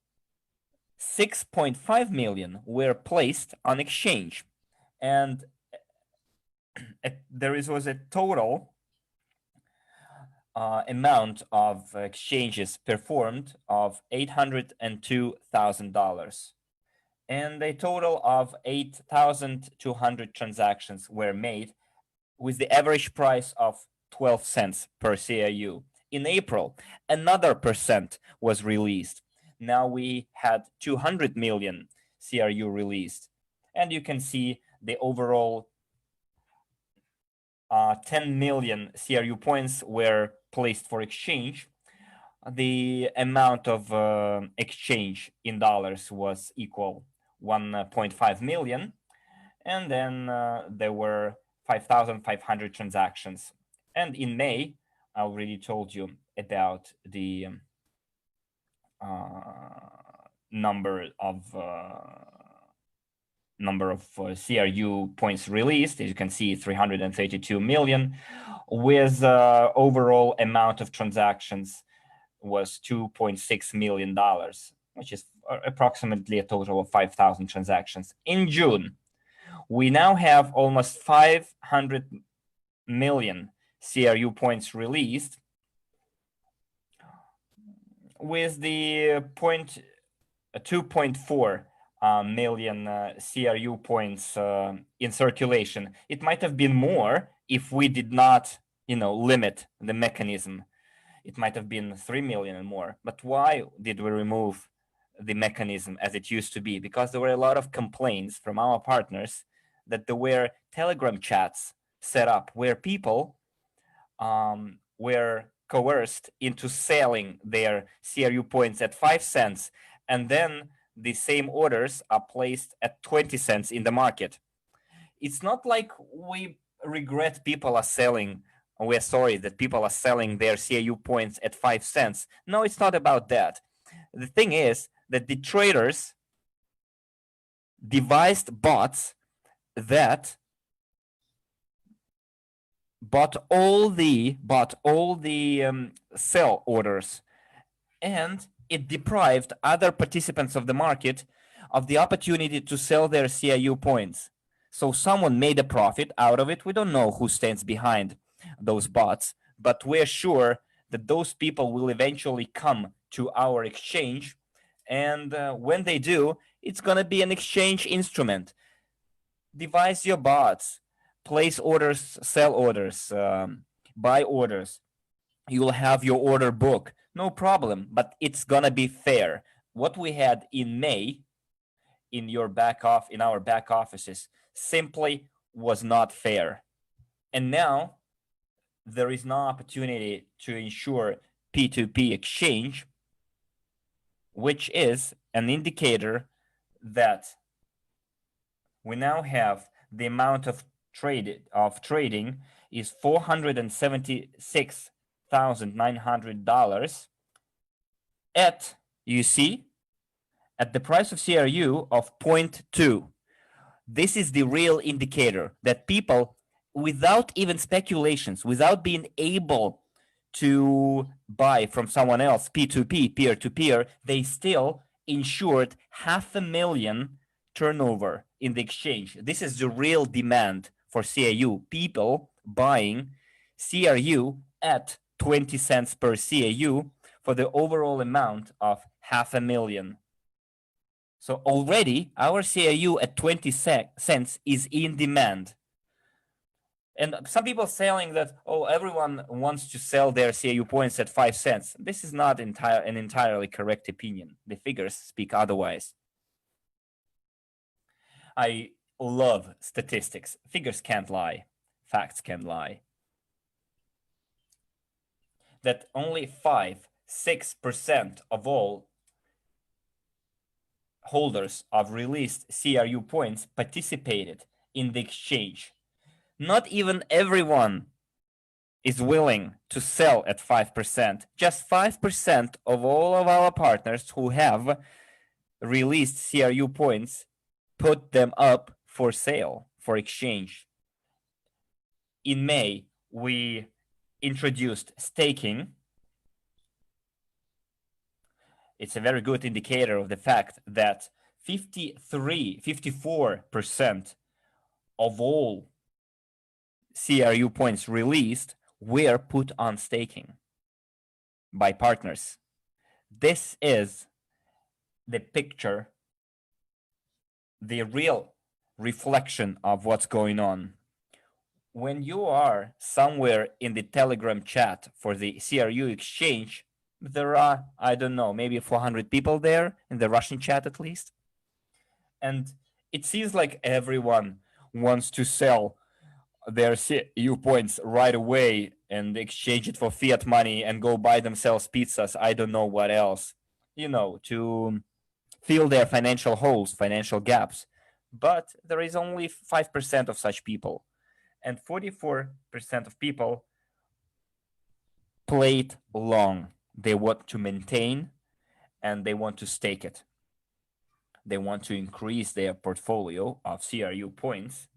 6.5 million were placed on exchange, and there was a total amount of exchanges performed of $802,000, and a total of 8,200 transactions were made with the average price of 12 cents per CRU. In April, another percent was released. Now we had 200 million CRU released, and you can see the overall 10 million CRU points were placed for exchange. The amount of exchange in dollars was equal 1.5 million, and then there were 5,500 transactions. And in May, I already told you about the number of CRU points released. As you can see, 332 million, with overall amount of transactions was $2.6 million, which is approximately a total of 5,000 transactions. In June, we now have almost 500 million CRU points released, with the 2.4 million CRU points in circulation. It might have been more if we did not, limit the mechanism. It might have been 3 million and more. But why did we remove the mechanism as it used to be? Because there were a lot of complaints from our partners that there were Telegram chats set up where people were coerced into selling their CRU points at 5 cents, and then the same orders are placed at 20 cents in the market. It's not like we regret people are selling, we're sorry that people are selling their CRU points at 5 cents. No, it's not about that. The thing is that the traders devised bots that bought all the sell orders, and it deprived other participants of the market of the opportunity to sell their CRU points. So someone made a profit out of it. We don't know who stands behind those bots, but we're sure that those people will eventually come to our exchange, and when they do, it's going to be an exchange instrument. Devise your bots, place orders, sell orders, buy orders. You will have your order book, no problem, but it's going to be fair. What we had in May in our back offices simply was not fair. And now there is no opportunity to ensure P2P exchange, which is an indicator that we now have the amount of trading is $476,900 at, you see, at the price of CRU of 0.2. This is the real indicator that people, without even speculations, without being able to buy from someone else, P2P, peer-to-peer, they still ensured 500,000 turnover in the exchange. This is the real demand for CRU. People buying CRU at 20 cents per CRU for the overall amount of 500,000. So already our CRU at 20 cents is in demand. And some people saying that, oh, everyone wants to sell their CRU points at 5 cents. This is not an entirely correct opinion. The figures speak otherwise. I love statistics. Figures can't lie. Facts can't lie. That only 5-6% of all holders of released CRU points participated in the exchange. Not even everyone is willing to sell at 5%. Just 5% of all of our partners who have released CRU points put them up for sale, for exchange. In May, we introduced staking. It's a very good indicator of the fact that 54% of all CRU points released were put on staking by partners. This is the picture, the real reflection of what's going on. When you are somewhere in the Telegram chat for the CRU exchange, there are, I don't know, maybe 400 people there in the Russian chat at least. And it seems like everyone wants to sell their CRU points right away and exchange it for fiat money and go buy themselves pizzas. I don't know what else, to fill their financial holes, financial gaps. But there is only 5% of such people. And 44% of people play it long. They want to maintain and they want to stake it. They want to increase their portfolio of CRU points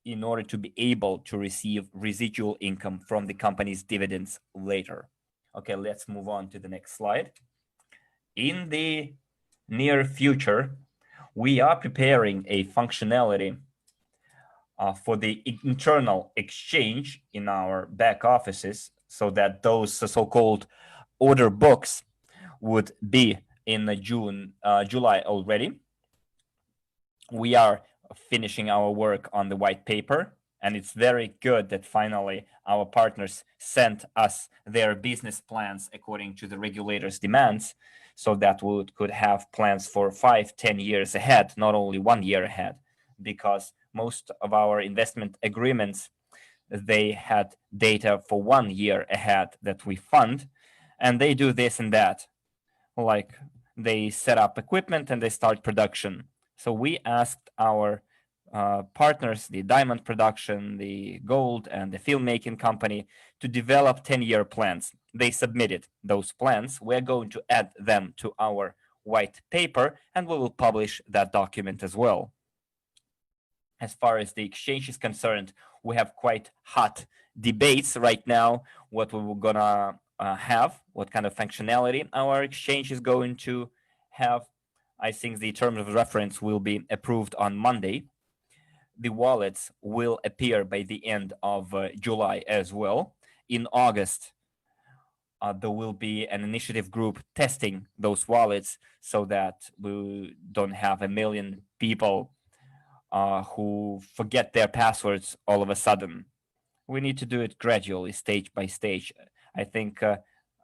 in order to be able to receive residual income from the company's dividends later. Okay, let's move on to the next slide. In the near future, we are preparing a functionality for the internal exchange in our back offices so that those so-called order books would be in July already. We are finishing our work on the white paper, and it's very good that finally our partners sent us their business plans according to the regulators' demands, so that we could have plans for 5-10 years ahead, not only 1 year ahead, because most of our investment agreements, they had data for 1 year ahead that we fund, and they do this and that. Like they set up equipment and they start production. So we asked our partners, the diamond production, the gold, and the filmmaking company, to develop 10-year plans. They submitted those plans. We're going to add them to our white paper, and we will publish that document as well. As far as the exchange is concerned, we have quite hot debates right now, what we were gonna have, what kind of functionality our exchange is going to have. I think the terms of reference will be approved on Monday. The wallets will appear by the end of July as well. In August, there will be an initiative group testing those wallets so that we don't have 1 million people who forget their passwords all of a sudden. We need to do it gradually, stage by stage. I think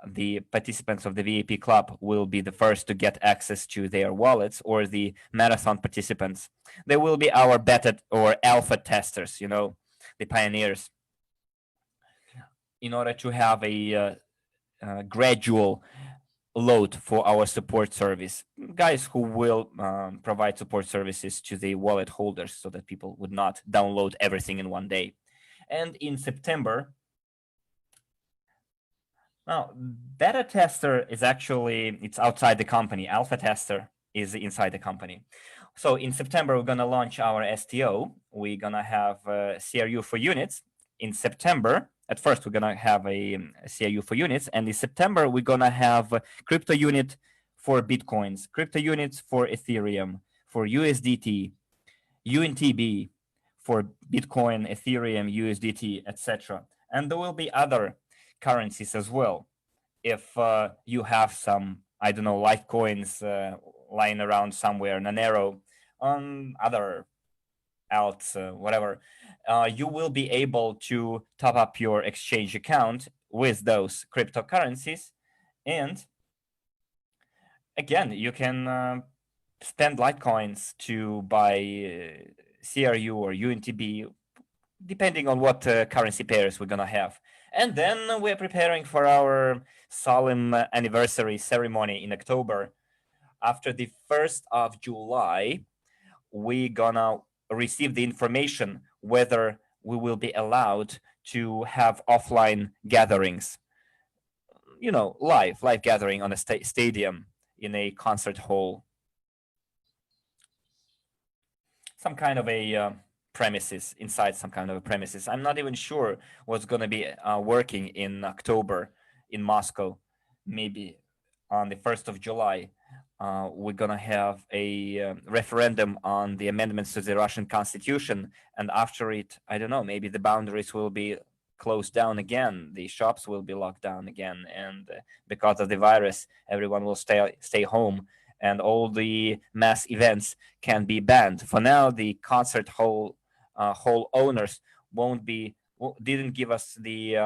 the participants of the VIP club will be the first to get access to their wallets, or the marathon participants. They will be our beta or alpha testers, the pioneers, in order to have a gradual load for our support service. Guys who will provide support services to the wallet holders so that people would not download everything in one day. And in September, now, beta tester is actually, it's outside the company. Alpha tester is inside the company. So in September, we're going to launch our STO. We're going to have CRU for units. In September, at first, we're going to have a CRU for units. And in September, we're going to have a crypto unit for Bitcoins, crypto units for Ethereum, for USDT, UNTB, for Bitcoin, Ethereum, USDT, etc. And there will be other currencies as well. If you have some, I don't know, Litecoins lying around somewhere, Monero, other alts, whatever, you will be able to top up your exchange account with those cryptocurrencies. And again, you can spend Litecoins to buy CRU or UNTB, depending on what currency pairs we're gonna have. And then we're preparing for our solemn anniversary ceremony in October. After the 1st of July, we're gonna receive the information whether we will be allowed to have offline gatherings, live gathering on a stadium, in a concert hall, some kind of a premises, inside some kind of a premises. I'm not even sure what's going to be working in October in Moscow. Maybe on the 1st of July, we're going to have a referendum on the amendments to the Russian constitution. And after it, I don't know, maybe the boundaries will be closed down again. The shops will be locked down again. And because of the virus, everyone will stay home. And all the mass events can be banned. For now, the concert hall owners didn't give us the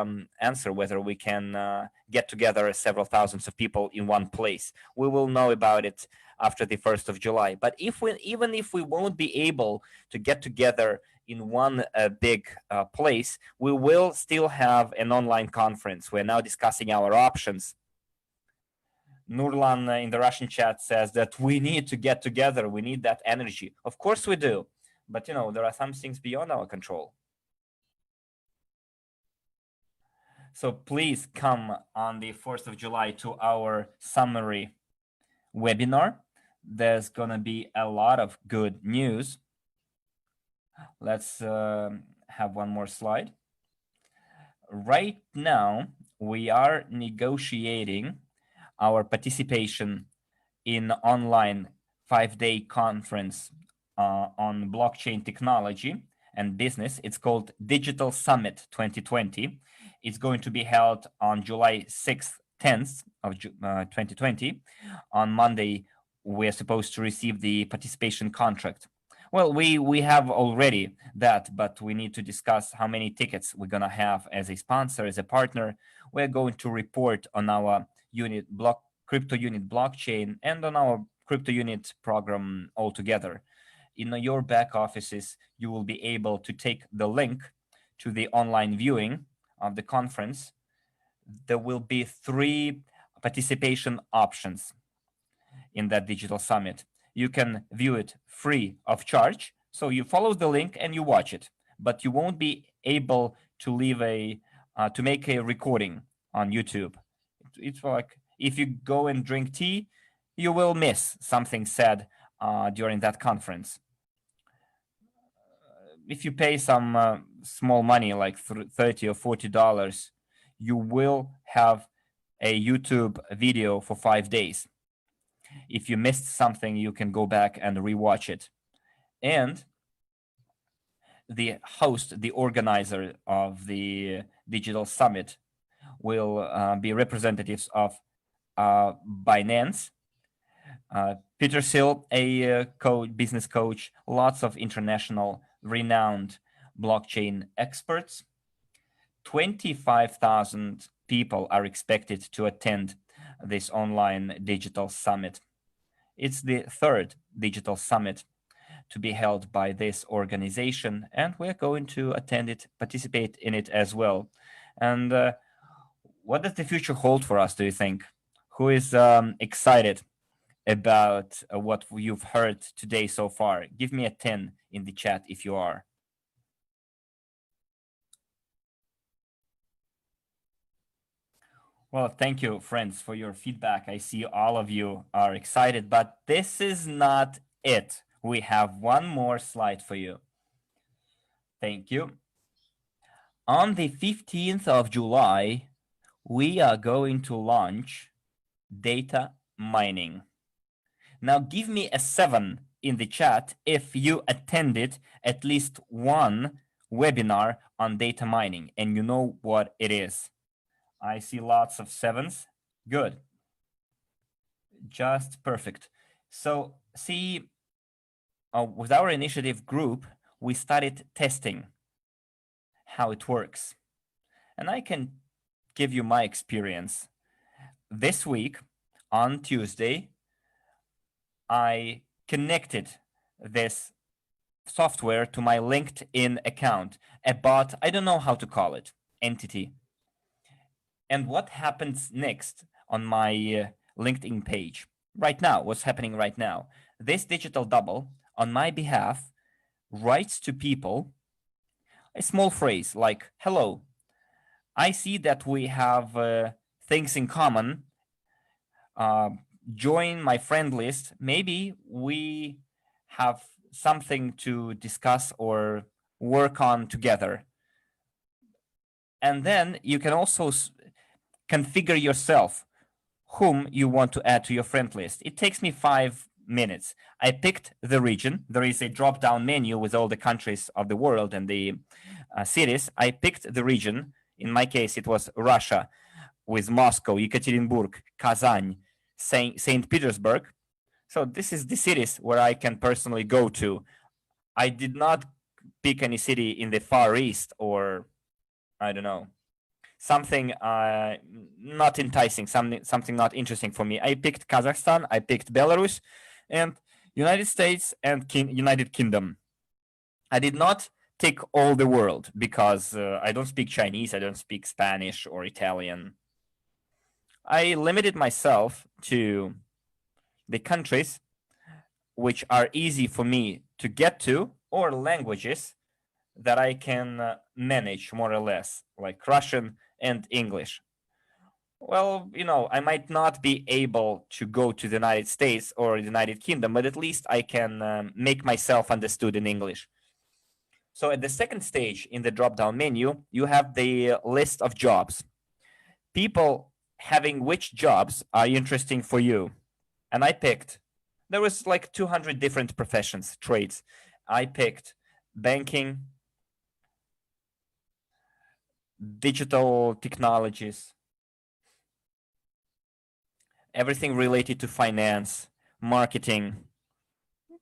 answer whether we can get together several thousands of people in one place. We will know about it after the 1st of July. But even if we won't be able to get together in one big place, we will still have an online conference. We're now discussing our options. Nurlan in the Russian chat says that we need to get together. We need that energy. Of course we do. But, there are some things beyond our control. So please come on the 4th of July to our summary webinar. There's going to be a lot of good news. Let's have one more slide. Right now, we are negotiating our participation in online 5-day conference on blockchain technology and business. It's called Digital Summit 2020. It's going to be held on July 6th, 10th of 2020. On Monday, we're supposed to receive the participation contract. Well, we have already that, but we need to discuss how many tickets we're going to have as a sponsor, as a partner. We're going to report on our crypto unit blockchain and on our crypto unit program altogether. In your back offices, you will be able to take the link to the online viewing of the conference. There will be 3 participation options in that digital summit. You can view it free of charge. So you follow the link and you watch it, but you won't be able to make a recording on YouTube. It's like if you go and drink tea, you will miss something said during that conference. If you pay some small money, like $30 or $40, you will have a YouTube video for 5 days. If you missed something, you can go back and rewatch it. And the host, the organizer of the digital summit, will be representatives of Binance, Peter Thiel, a business coach, lots of international renowned blockchain experts. 25,000 people are expected to attend this online digital summit. It's the 3rd digital summit to be held by this organization, and we're going to participate in it as well. And what does the future hold for us, do you think? Who is excited about what you've heard today so far? Give me a 10 in the chat if you are. Well, thank you, friends, for your feedback. I see all of you are excited, but this is not it. We have one more slide for you. Thank you. On the 15th of July, we are going to launch data mining. Now give me a 7 in the chat if you attended at least one webinar on data mining and you know what it is. I see lots of 7s. Good. Just perfect. So see, with our initiative group, we started testing how it works. And I can give you my experience. This week, on Tuesday, I connected this software to my LinkedIn account, a bot, I don't know how to call it, entity. And what happens next on my LinkedIn page right now, what's happening right now? This digital double on my behalf writes to people a small phrase like, hello, I see that we have things in common. Join my friend list. Maybe we have something to discuss or work on together. And then you can also configure yourself whom you want to add to your friend list. It takes me 5 minutes. I picked the region. There is a drop-down menu with all the countries of the world and the cities. I picked the region. In my case, it was Russia, with Moscow, Yekaterinburg, Kazan, St. Petersburg. So this is the cities where I can personally go to. I did not pick any city in the Far East or, I don't know, something not enticing, something not interesting for me. I picked Kazakhstan, I picked Belarus, and United States and United Kingdom. I did not take all the world because I don't speak Chinese, I don't speak Spanish or Italian. I limited myself to the countries which are easy for me to get to, or languages that I can manage more or less, like Russian and English. Well, I might not be able to go to the United States or the United Kingdom, but at least I can make myself understood in English. So at the second stage in the drop-down menu, you have the list of jobs. People having which jobs are interesting for you. And I picked, there was like 200 different professions, trades. I picked banking, digital technologies, everything related to finance, marketing,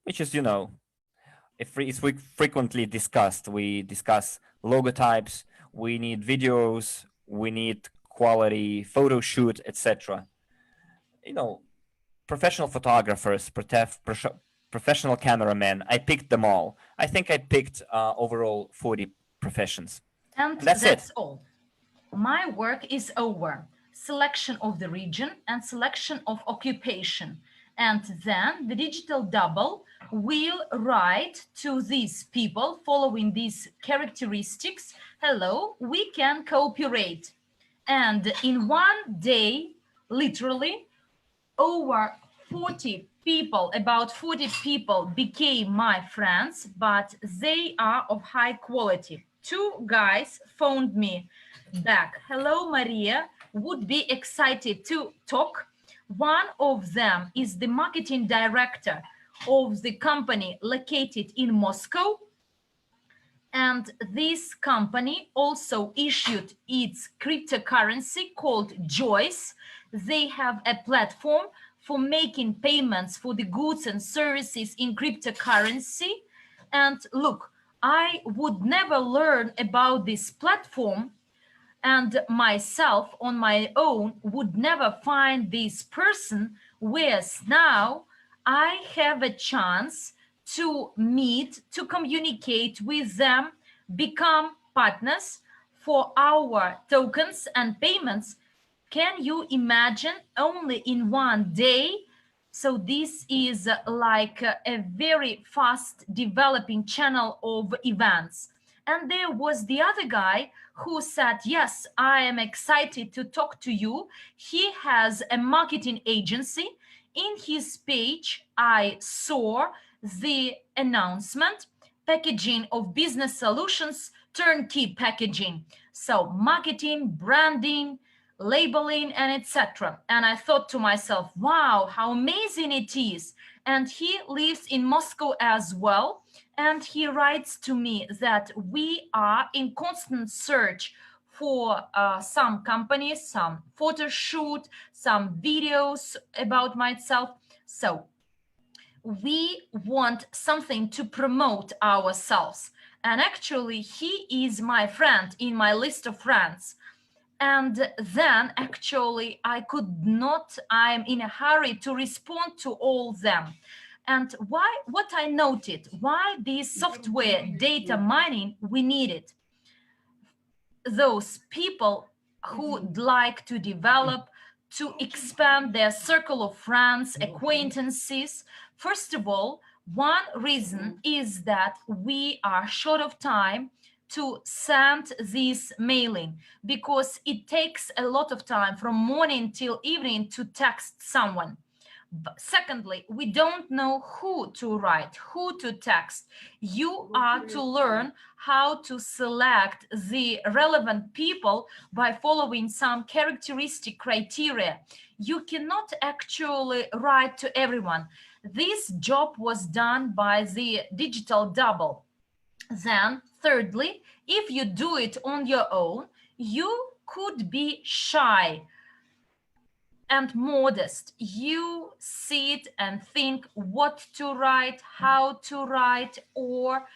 which is, it's frequently discussed. We discuss logotypes, we need videos, we need quality photo shoot, etc. Professional photographers, professional cameramen. I picked them all. I think I picked overall 40 professions. And that's all. My work is over. Selection of the region and selection of occupation. And then the digital double will write to these people following these characteristics, hello, we can cooperate. And in one day, literally, over 40 people, about 40 people became my friends, but they are of high quality. 2 guys phoned me back. Hello, Maria, would be excited to talk. One of them is the marketing director of the company located in Moscow. And this company also issued its cryptocurrency called Joyce. They have a platform for making payments for the goods and services in cryptocurrency. And look, I would never learn about this platform and myself on my own would never find this person, whereas now I have a chance to meet, to communicate with them, become partners for our tokens and payments. Can you imagine, only in one day? So this is like a very fast developing channel of events. And there was the other guy who said, yes, I am excited to talk to you. He has a marketing agency. In his page, I saw the announcement, packaging of business solutions, turnkey packaging. So marketing, branding, labeling, and etc. And I thought to myself, wow, how amazing it is. And he lives in Moscow as well. And he writes to me that we are in constant search for some companies, some photo shoot, some videos about myself. So we want something to promote ourselves. And actually, he is my friend in my list of friends. And then actually I could not, I'm in a hurry to respond to all them. And what I noted, why this software data mining, we need it. Those people who would like to develop, to expand their circle of friends, acquaintances. First of all, one reason is that we are short of time to send this mailing, because it takes a lot of time from morning till evening to text someone. Secondly, we don't know who to write, who to text. You are to learn how to select the relevant people by following some characteristic criteria. You cannot actually write to everyone. This job was done by the digital double. Then, thirdly, if you do it on your own, you could be shy and modest. You sit and think what to write, how to write, or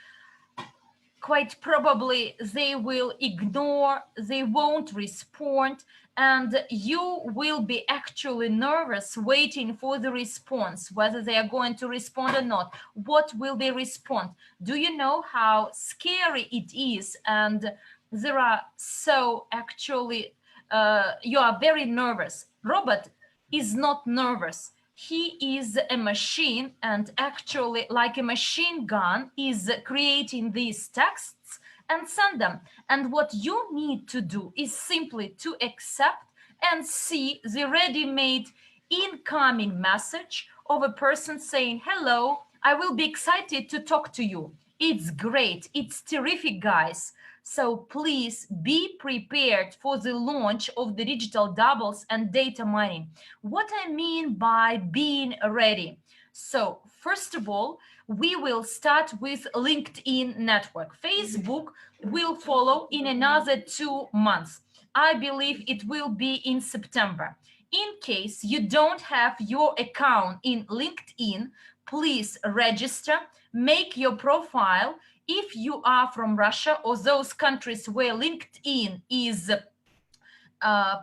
quite probably they will ignore, they won't respond, and you will be actually nervous waiting for the response, whether they are going to respond or not. What will they respond? Do you know how scary it is? And there are so actually, you are very nervous. Robot is not nervous. He is a machine, and actually, like a machine gun, is creating these texts and send them. And what you need to do is simply to accept and see the ready-made incoming message of a person saying, hello, I will be excited to talk to you. It's great. It's terrific, guys. So please be prepared for the launch of the digital doubles and data mining. What I mean by being ready. So first of all, we will start with LinkedIn network. Facebook will follow in another 2 months. I believe it will be in September. In case you don't have your account in LinkedIn, please register, make your profile. If you are from Russia or those countries where LinkedIn is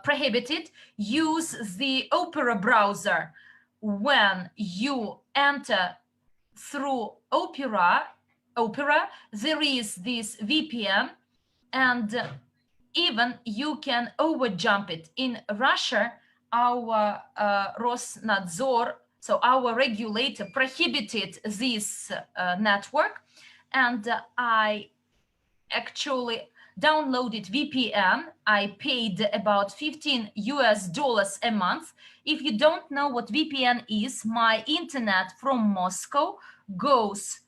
prohibited, use the Opera browser. When you enter through Opera, there is this VPN, and even you can overjump it. In Russia, our Rosnadzor, so our regulator, prohibited this network, and I actually downloaded VPN. I paid about $15 a month. If you don't know what VPN is, my internet from Moscow goes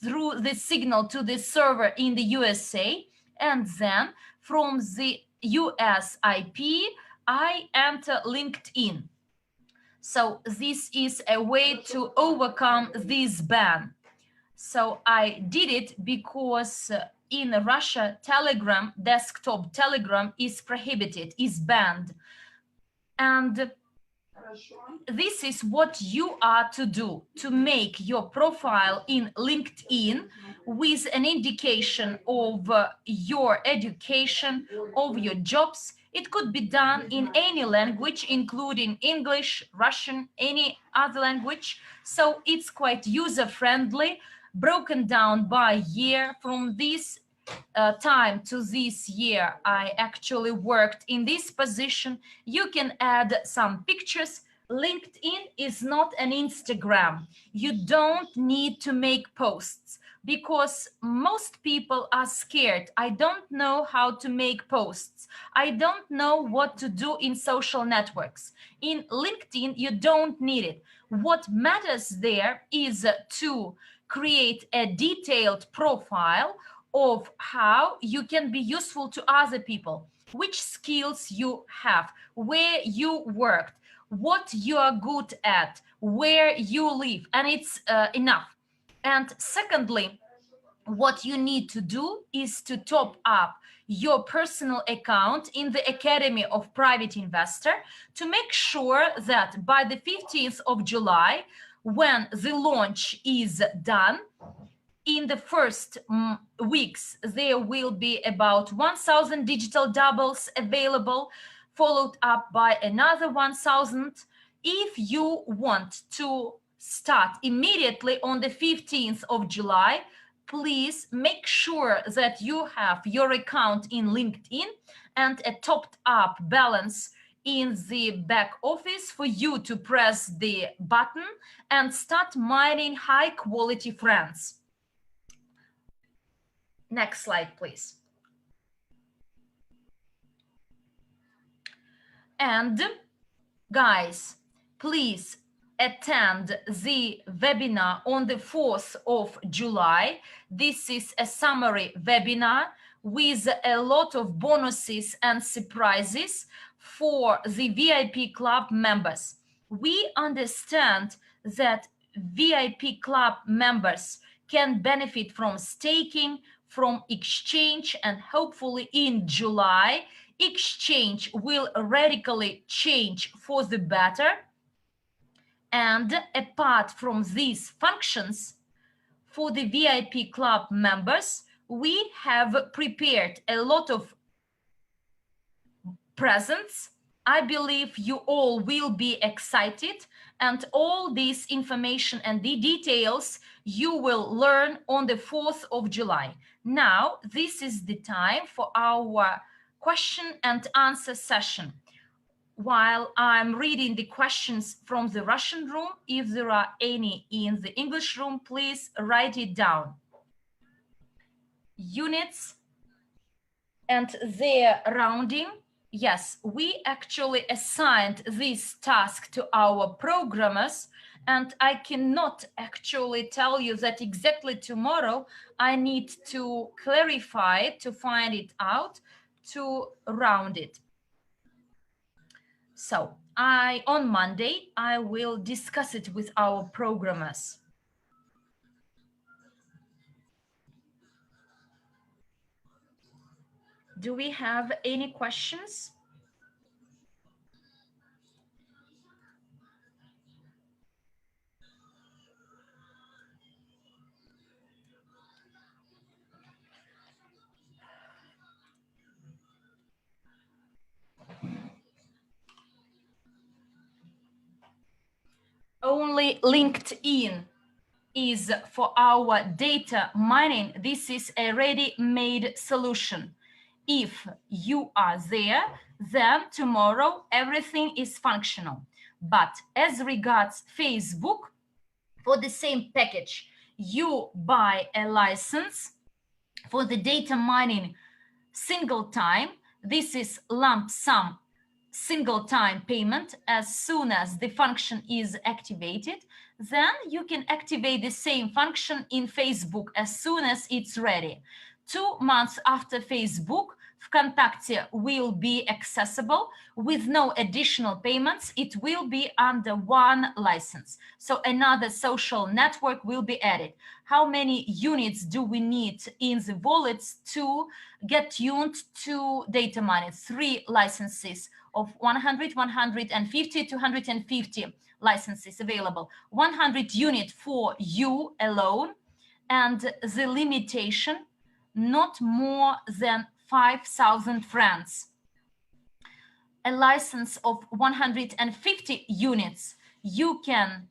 through the signal to the server in the USA, and then from the US IP, I enter LinkedIn. So this is a way to overcome this ban. So I did it because in Russia, Telegram, desktop Telegram is prohibited, is banned. And this is what you are to do, to make your profile in LinkedIn with an indication of your education, of your jobs. It could be done in any language, including English, Russian, any other language. So it's quite user-friendly, broken down by year. From this time to this year, I actually worked in this position. You can add some pictures. LinkedIn is not an Instagram. You don't need to make posts, because most people are scared. I don't know how to make posts. I don't know what to do in social networks. In LinkedIn, you don't need it. What matters there is to create a detailed profile of how you can be useful to other people, which skills you have, where you worked, what you are good at, where you live, and it's enough. And secondly, what you need to do is to top up your personal account in the Academy of Private Investor to make sure that by the 15th of July, when the launch is done, in the first weeks, there will be about 1,000 digital doubles available, followed up by another 1,000. If you want to start immediately on the 15th of July. Please make sure that you have your account in LinkedIn and a topped up balance in the back office for you to press the button and start mining high quality friends. Next slide, please. And guys, please attend the webinar on the 4th of July. This is a summary webinar with a lot of bonuses and surprises for the VIP club members. We understand that VIP club members can benefit from staking, from exchange, and hopefully in July, exchange will radically change for the better. And apart from these functions, for the VIP club members, we have prepared a lot of presents. I believe you all will be excited, and all this information and the details you will learn on the 4th of July. Now, this is the time for our question and answer session. While I'm reading the questions from the Russian room, if there are any in the English room, please write it down. Units and their rounding. Yes, we actually assigned this task to our programmers, and I cannot actually tell you that exactly tomorrow. I need to clarify it, to find it out, to round it. So on Monday, I will discuss it with our programmers. Do we have any questions? Only LinkedIn is for our data mining. This is a ready-made solution. If you are there, then tomorrow everything is functional. But as regards Facebook, for the same package, you buy a license for the data mining single time. This is lump sum single time payment. As soon as the function is activated, then you can activate the same function in Facebook as soon as it's ready. 2 months after Facebook, Vkontakte will be accessible with no additional payments. It will be under one license. So another social network will be added. How many units do we need in the wallets to get tuned to data mining? 3 licenses of 100, 150, 250 licenses available. 100 units for you alone, and the limitation, not more than 5,000 francs. A license of 150 units, you can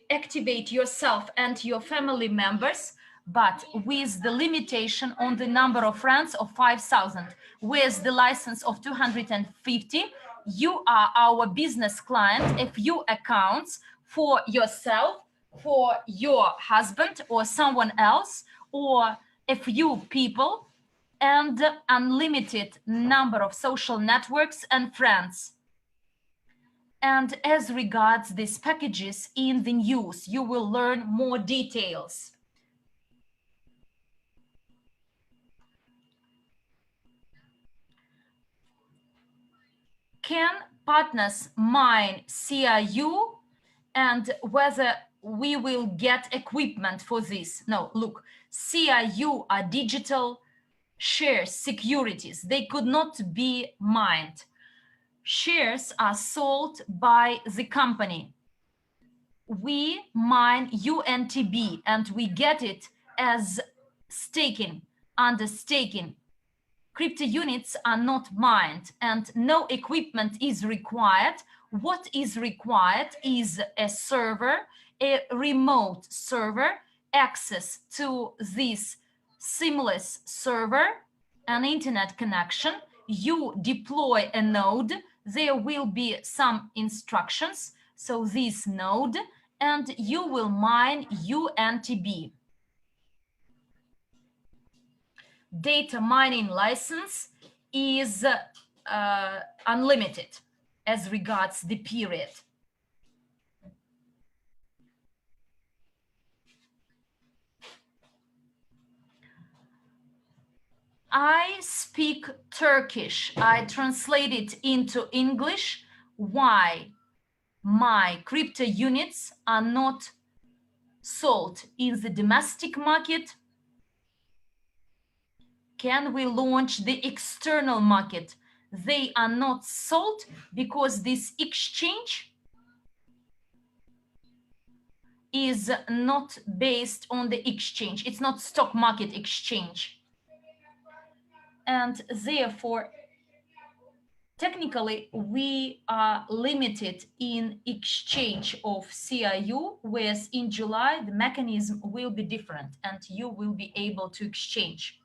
activate yourself and your family members, but with the limitation on the number of francs of 5,000. With the license of 250, you are our business client, a few accounts for yourself, for your husband or someone else, or a few people, and unlimited number of social networks and friends. And as regards these packages, in the news, you will learn more details. Can partners mine CRU, and whether we will get equipment for this? No, look, CRU are digital shares, securities. They could not be mined. Shares are sold by the company. We mine UNTB and we get it as staking, under staking. Crypto units are not mined and no equipment is required. What is required is a server, a remote server access to this seamless server, an internet connection. You deploy a node, there will be some instructions, so this node, and you will mine UNTB. Data mining license is unlimited as regards the period. I speak Turkish. I translate it into English. Why my crypto units are not sold in the domestic market? Can we launch the external market? They are not sold because this exchange is not based on the exchange. It's not stock market exchange. And therefore, technically, we are limited in exchange of CRU, whereas in July, the mechanism will be different and you will be able to exchange.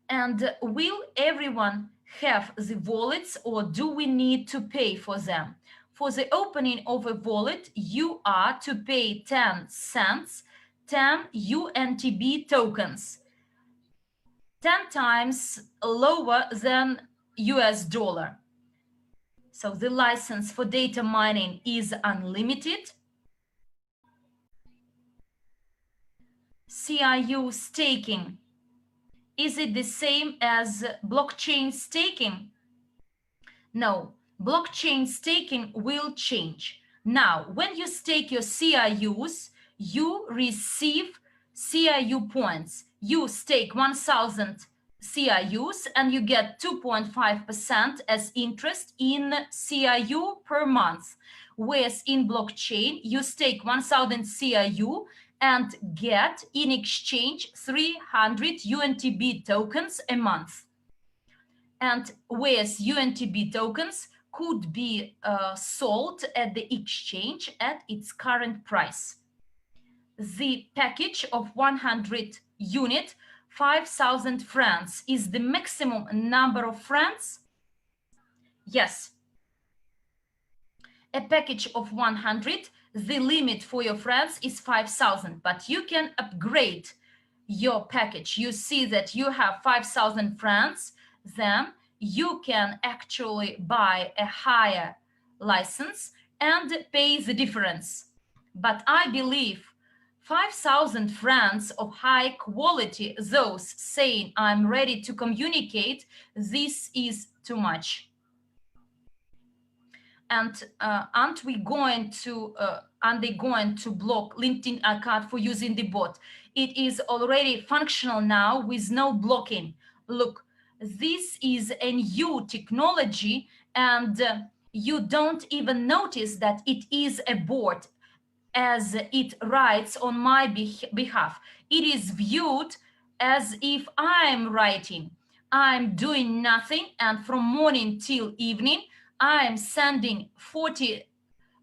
And will everyone have the wallets, or do we need to pay for them? For the opening of a wallet, you are to pay 10 cents, 10 UNTB tokens, 10 times lower than US dollar. So the license for data mining is unlimited. CRU staking, is it the same as blockchain staking? No, blockchain staking will change. Now, when you stake your CRUs, you receive CRU points. You stake 1,000 CRUs and you get 2.5% as interest in CRU per month. Whereas in blockchain, you stake 1,000 CRU and get in exchange 300 UNTB tokens a month. And whereas UNTB tokens could be sold at the exchange at its current price. The package of 100 unit, 5,000 francs, is the maximum number of francs? Yes. A package of 100, the limit for your francs is 5,000, but you can upgrade your package. You see that you have 5,000 francs, then you can actually buy a higher license and pay the difference. But I believe 5,000 francs of high quality, those saying I'm ready to communicate, this is too much. And aren't they going to block LinkedIn account for using the bot? It is already functional now with no blocking. Look, this is a new technology and you don't even notice that it is a bot as it writes on my behalf. It is viewed as if I'm writing. I'm doing nothing, and from morning till evening, I'm sending 40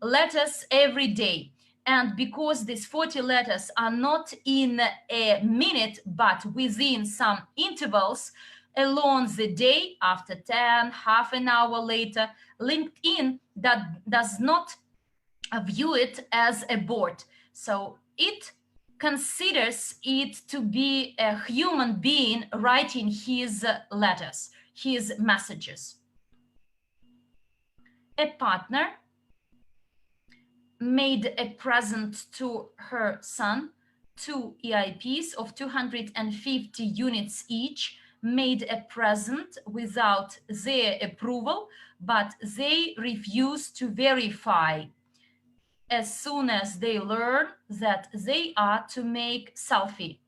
letters every day. And because these 40 letters are not in a minute, but within some intervals along the day, after 10, half an hour later, LinkedIn that does not view it as a bot. So it considers it to be a human being writing his letters, his messages. A partner made a present to her son, 2 EIPs of 250 units each, made a present without their approval, but they refused to verify as soon as they learn that they are to make selfie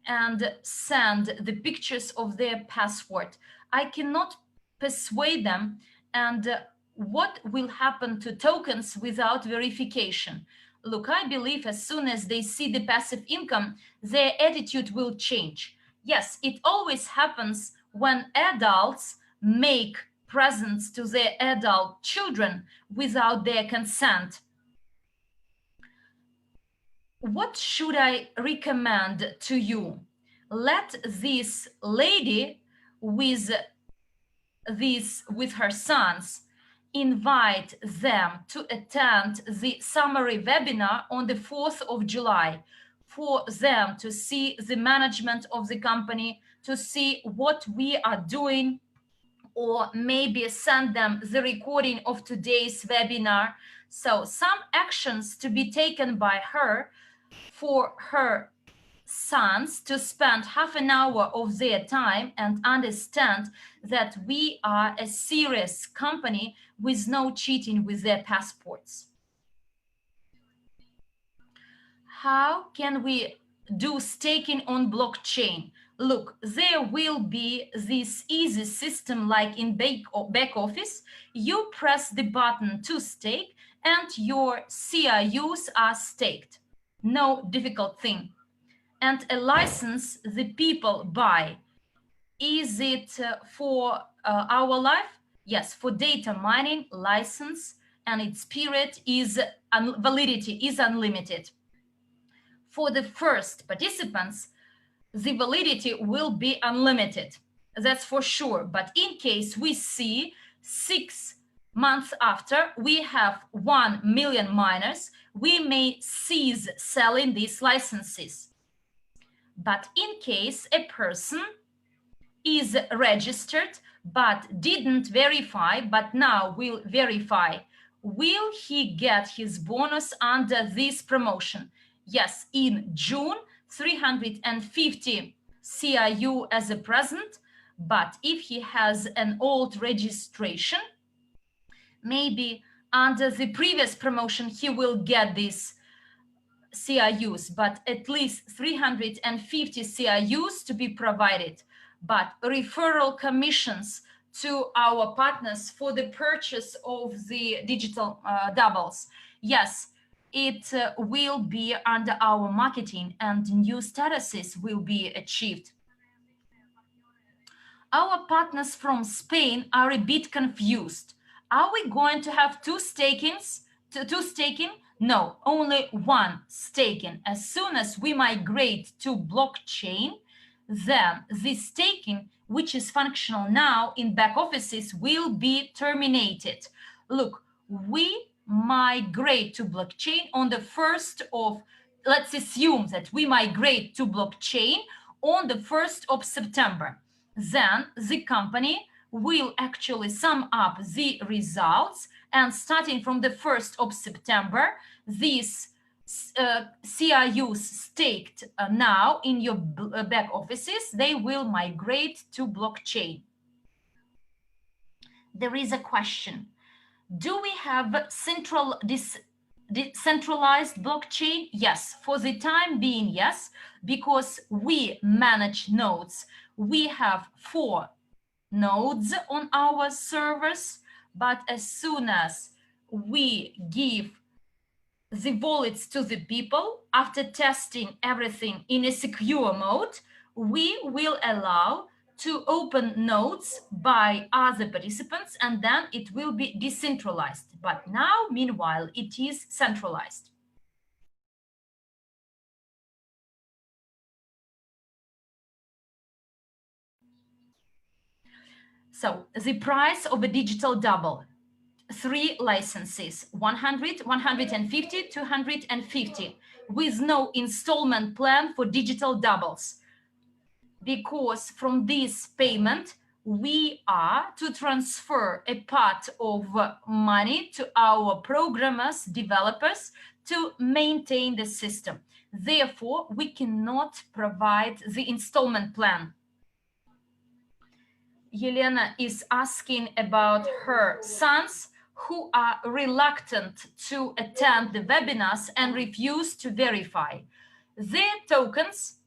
and send the pictures of their passport. I cannot persuade them. And what will happen to tokens without verification? Look, I believe as soon as they see the passive income, their attitude will change. Yes, it always happens when adults make presents to their adult children without their consent. What should I recommend to you? Let this lady with her sons invite them to attend the summary webinar on the 4th of July for them to see the management of the company, to see what we are doing, or maybe send them the recording of today's webinar. So some actions to be taken by her for her sons to spend half an hour of their time and understand that we are a serious company with no cheating with their passports. How can we do staking on blockchain? Look, there will be this easy system like in back office. You press the button to stake and your CRUs are staked. No difficult thing. And a license the people buy. Is it for our life? Yes, for data mining license, and its period is validity is unlimited. For the first participants, the validity will be unlimited. That's for sure. But in case we see 6 months after we have 1 million miners, we may cease selling these licenses. But in case a person is registered but didn't verify, but now will verify, will he get his bonus under this promotion? Yes, in June, 350 CRU as a present, but if he has an old registration, maybe under the previous promotion, he will get this CRUs, but at least 350 CRUs to be provided. But referral commissions to our partners for the purchase of the digital doubles, yes, it will be under our marketing and new statuses will be achieved. Our partners from Spain are a bit confused. Are we going to have two stakings? Two staking? No, only one staking. As soon as we migrate to blockchain, then the staking, which is functional now in back offices, will be terminated. Look, we migrate to blockchain on the 1st of, let's assume that we migrate to blockchain on the 1st of September. Then the company will actually sum up the results, and starting from the 1st of September, these CRUs staked now in your back offices, they will migrate to blockchain. There is a question. Do we have decentralized blockchain? Yes, for the time being, yes, because we manage nodes. We have 4 nodes on our servers, but as soon as we give the wallets to the people, after testing everything in a secure mode, we will allow to open nodes by other participants, and then it will be decentralized. But now, meanwhile, it is centralized. So the price of a digital double, 3 licenses, 100, 150, 250, with no installment plan for digital doubles. Because from this payment, we are to transfer a part of money to our programmers, developers, to maintain the system. Therefore, we cannot provide the installment plan. Yelena is asking about her sons who are reluctant to attend the webinars and refuse to verify. Their tokens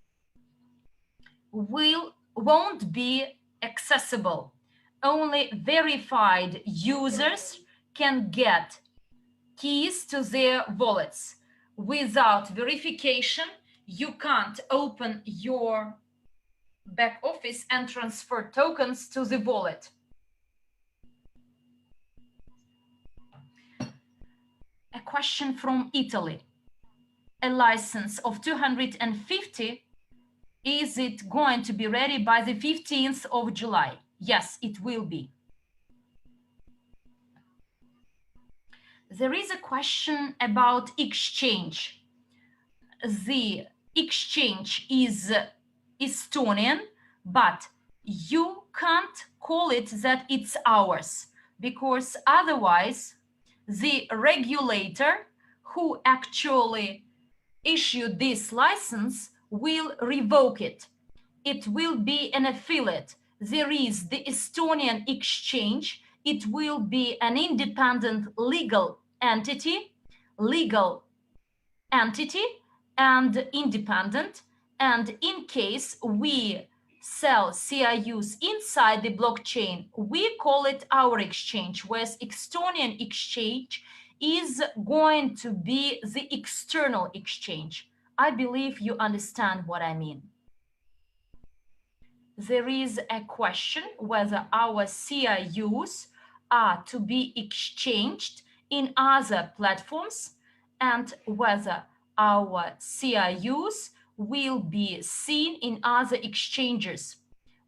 won't be accessible. Only verified users can get keys to their wallets. Without verification, you can't open your back office and transfer tokens to the wallet. a question from Italy. A license of 250, is it going to be ready by the 15th of July? Yes, it will be. There is a question about exchange. The exchange is Estonian, but you can't call it that it's ours, because otherwise the regulator who actually issued this license will revoke it. It will be an affiliate. There is the Estonian exchange. It will be an independent legal entity and independent. And in case we sell CIUs inside the blockchain, we call it our exchange, whereas Estonian exchange is going to be the external exchange. I believe you understand what I mean. There is a question whether our CIUs are to be exchanged in other platforms and whether our CIUs will be seen in other exchanges.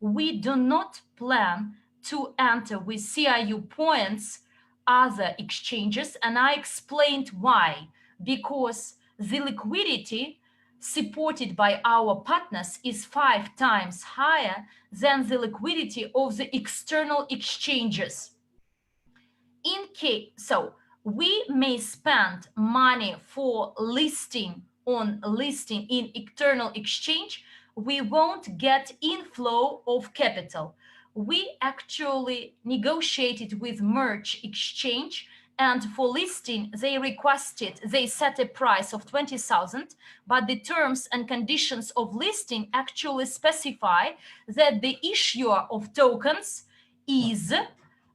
We do not plan to enter with CIU points other exchanges, and I explained why. Because the liquidity supported by our partners is 5 times higher than the liquidity of the external exchanges. So we may spend money for listing in external exchange, we won't get inflow of capital. We actually negotiated with Merge Exchange, and for listing they set a price of 20,000, but the terms and conditions of listing actually specify that the issuer of tokens is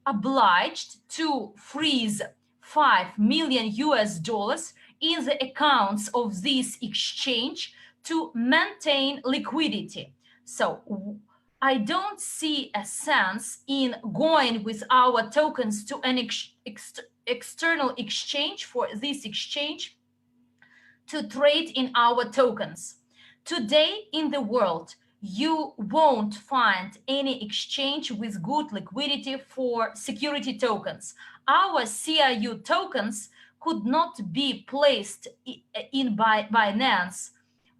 obliged to freeze 5 million US dollars in the accounts of this exchange to maintain liquidity. So I don't see a sense in going with our tokens to an external exchange for this exchange to trade in our tokens. Today in the world, you won't find any exchange with good liquidity for security tokens. Our CIU tokens could not be placed in Binance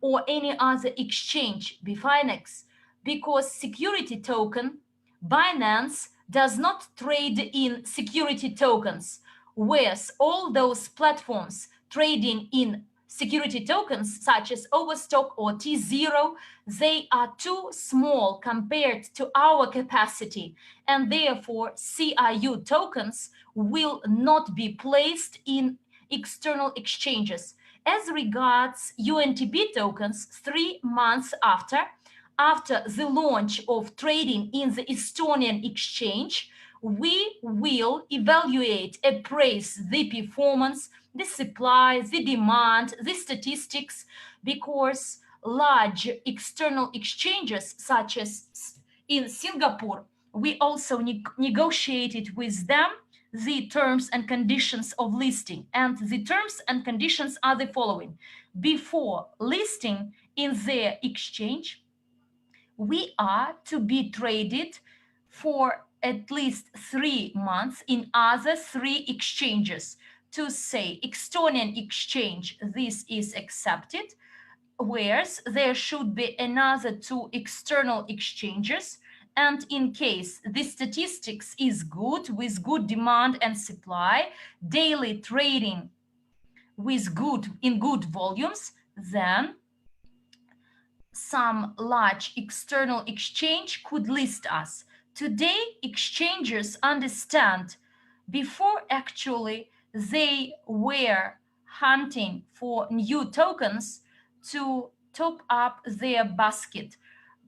or any other exchange, Bitfinex, because security token, Binance does not trade in security tokens, whereas all those platforms trading in security tokens such as Overstock or T0, they are too small compared to our capacity, and therefore CIU tokens will not be placed in external exchanges. As regards UNTB tokens, 3 months after the launch of trading in the Estonian exchange, we will evaluate, appraise the performance, the supply, the demand, the statistics, because large external exchanges such as in Singapore, we also negotiated with them the terms and conditions of listing. And the terms and conditions are the following. Before listing in their exchange, we are to be traded for at least 3 months in other 3 exchanges. To say Estonian exchange, this is accepted, whereas there should be another 2 external exchanges. And in case the statistics is good, with good demand and supply, daily trading in good volumes, then some large external exchange could list us. Today, exchanges understand, before actually they were hunting for new tokens to top up their basket.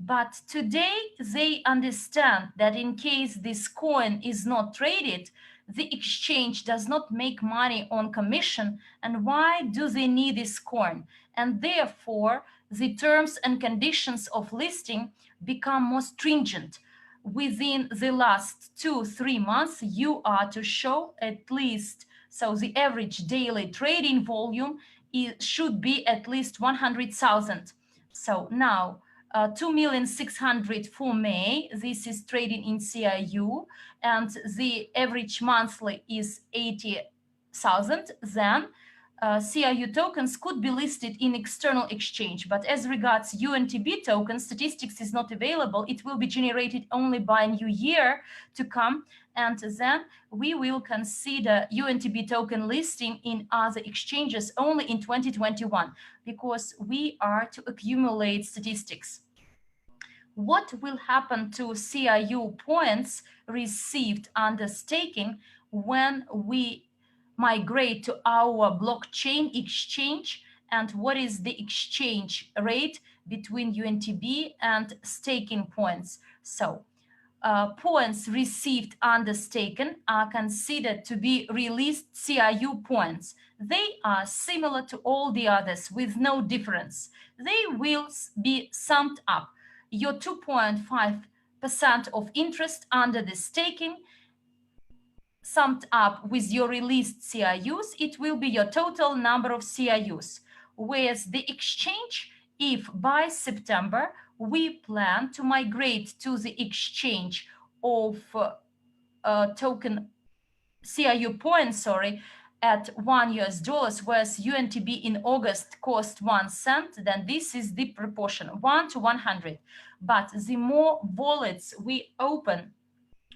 But today they understand that in case this coin is not traded, the exchange does not make money on commission. And why do they need this coin? And therefore, the terms and conditions of listing become more stringent. Within the last 2-3 months, you are to show at least So the average daily trading volume should be at least 100,000. So now 2,600,000 for May. This is trading in CIU, and the average monthly is 80,000. Then CIU tokens could be listed in external exchange, but as regards UNTB tokens, statistics is not available. It will be generated only by new year to come, and then we will consider UNTB token listing in other exchanges only in 2021, because we are to accumulate statistics. What will happen to CIU points received under staking when we migrate to our blockchain exchange, and what is the exchange rate between UNTB and staking points? So points received under staking are considered to be released CIU points. They are similar to all the others with no difference. They will be summed up. Your 2.5% of interest under the staking summed up with your released CIUs, it will be your total number of CIUs. Whereas the exchange, if by September we plan to migrate to the exchange of token CIU points, at $1, whereas UNTB in August cost 1 cent, then this is the proportion 1 to 100. But the more wallets we open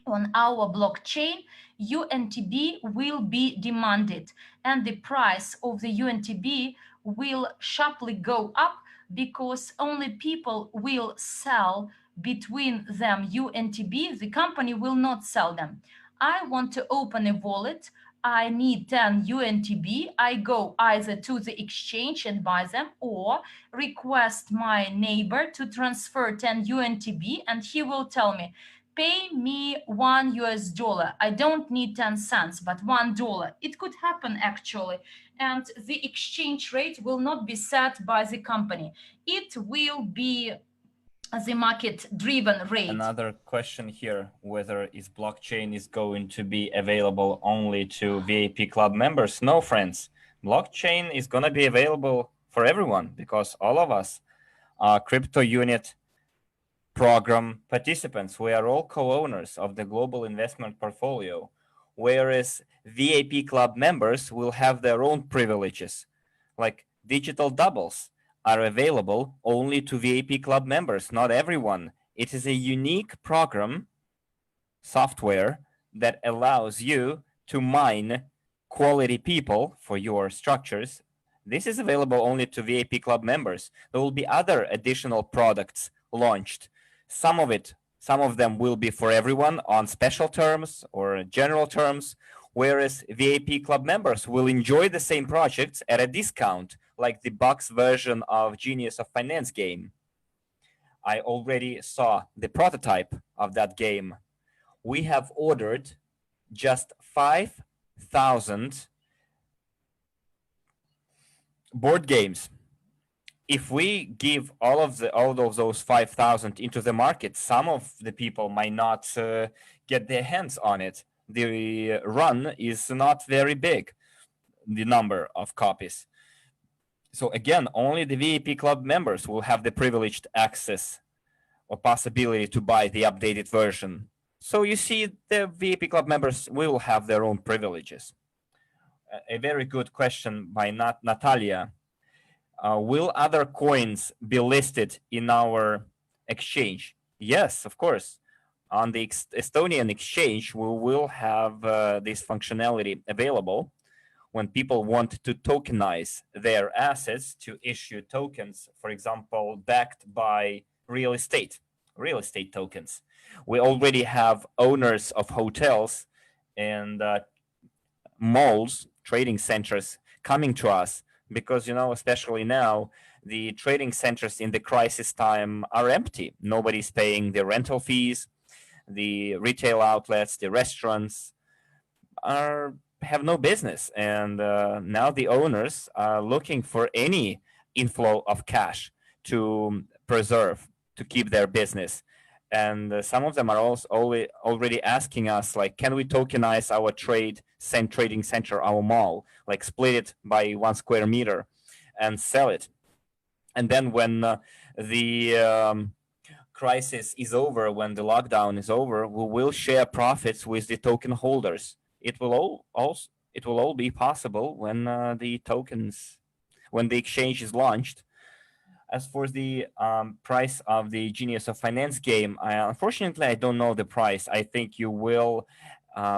on our blockchain, UNTB will be demanded, and the price of the UNTB will sharply go up, because only people will sell between them UNTB. The company will not sell them. I want to open a wallet. I need 10 UNTB. I go either to the exchange and buy them, or request my neighbor to transfer 10 UNTB, and he will tell me, pay me $1. I don't need 10 cents, but $1. It could happen actually. And the exchange rate will not be set by the company. It will be the market-driven rate. Another question here, whether is blockchain is going to be available only to VIP Club members? No, friends. Blockchain is going to be available for everyone, because all of us are crypto unit program participants. We are all co-owners of the global investment portfolio, whereas VIP Club members will have their own privileges, like digital doubles are available only to VIP Club members, not everyone. It is a unique program software that allows you to mine quality people for your structures. This is available only to VIP Club members. There will be other additional products launched. Some of them will be for everyone on special terms or general terms, whereas VIP Club members will enjoy the same projects at a discount, like the box version of Genius of Finance game. I already saw the prototype of that game. We have ordered just 5,000 board games. If we give all of those 5,000 into the market, some of the people might not get their hands on it. The run is not very big, the number of copies. So again, only the VIP Club members will have the privileged access or possibility to buy the updated version. So you see, the VIP Club members will have their own privileges. A very good question by Natalia. Will other coins be listed in our exchange? Yes, of course. On the Estonian exchange, we will have this functionality available. When people want to tokenize their assets, to issue tokens, for example, backed by real estate tokens. We already have owners of hotels and malls, trading centers coming to us, because, especially now, the trading centers in the crisis time are empty. Nobody's paying the rental fees. The retail outlets, the restaurants have no business. And now the owners are looking for any inflow of cash to preserve, to keep their business. And some of them are also already asking us, like, can we tokenize our trading center, our mall, like split it by 1 square meter and sell it? And then when the crisis is over, when the lockdown is over, we will share profits with the token holders. It will all be possible when when the exchange is launched. As for the price of the Genius of Finance game, unfortunately, I don't know the price. I think you will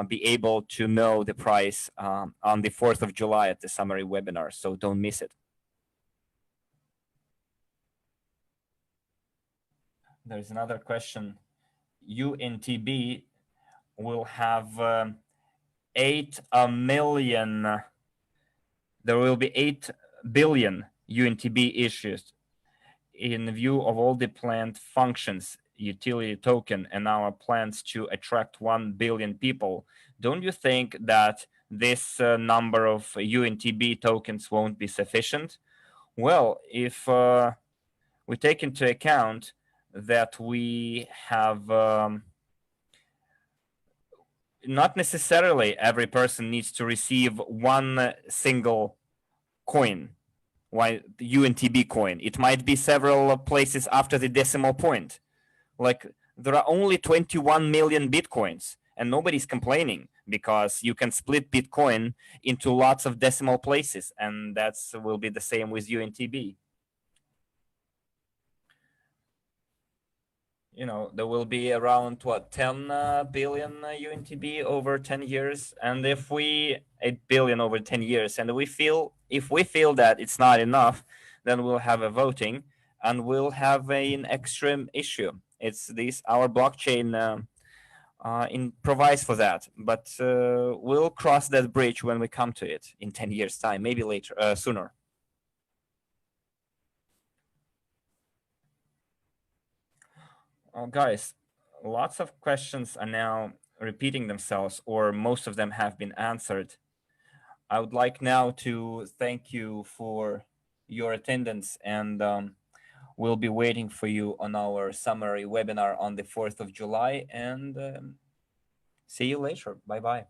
be able to know the price on the 4th of July at the summary webinar, so don't miss it. There's another question. UNTB will have 8 million. There will be 8 billion UNTB issues in view of all the planned functions, utility token, and our plans to attract 1 billion people. Don't you think that this number of UNTB tokens won't be sufficient? Well, if we take into account that we have not necessarily every person needs to receive one single coin, why the UNTB coin. It might be several places after the decimal point. Like, there are only 21 million Bitcoins, and nobody's complaining because you can split Bitcoin into lots of decimal places, and that's will be the same with UNTB. There will be around 10 billion UNTB over 10 years, and 8 billion over 10 years, and if we feel that it's not enough, then we'll have a voting and we'll have an extreme issue. It's our blockchain provides for that, but we'll cross that bridge when we come to it in 10 years time, maybe later, sooner. Guys, lots of questions are now repeating themselves, or most of them have been answered. I would like now to thank you for your attendance, and we'll be waiting for you on our summary webinar on the 4th of July, and see you later. Bye-bye.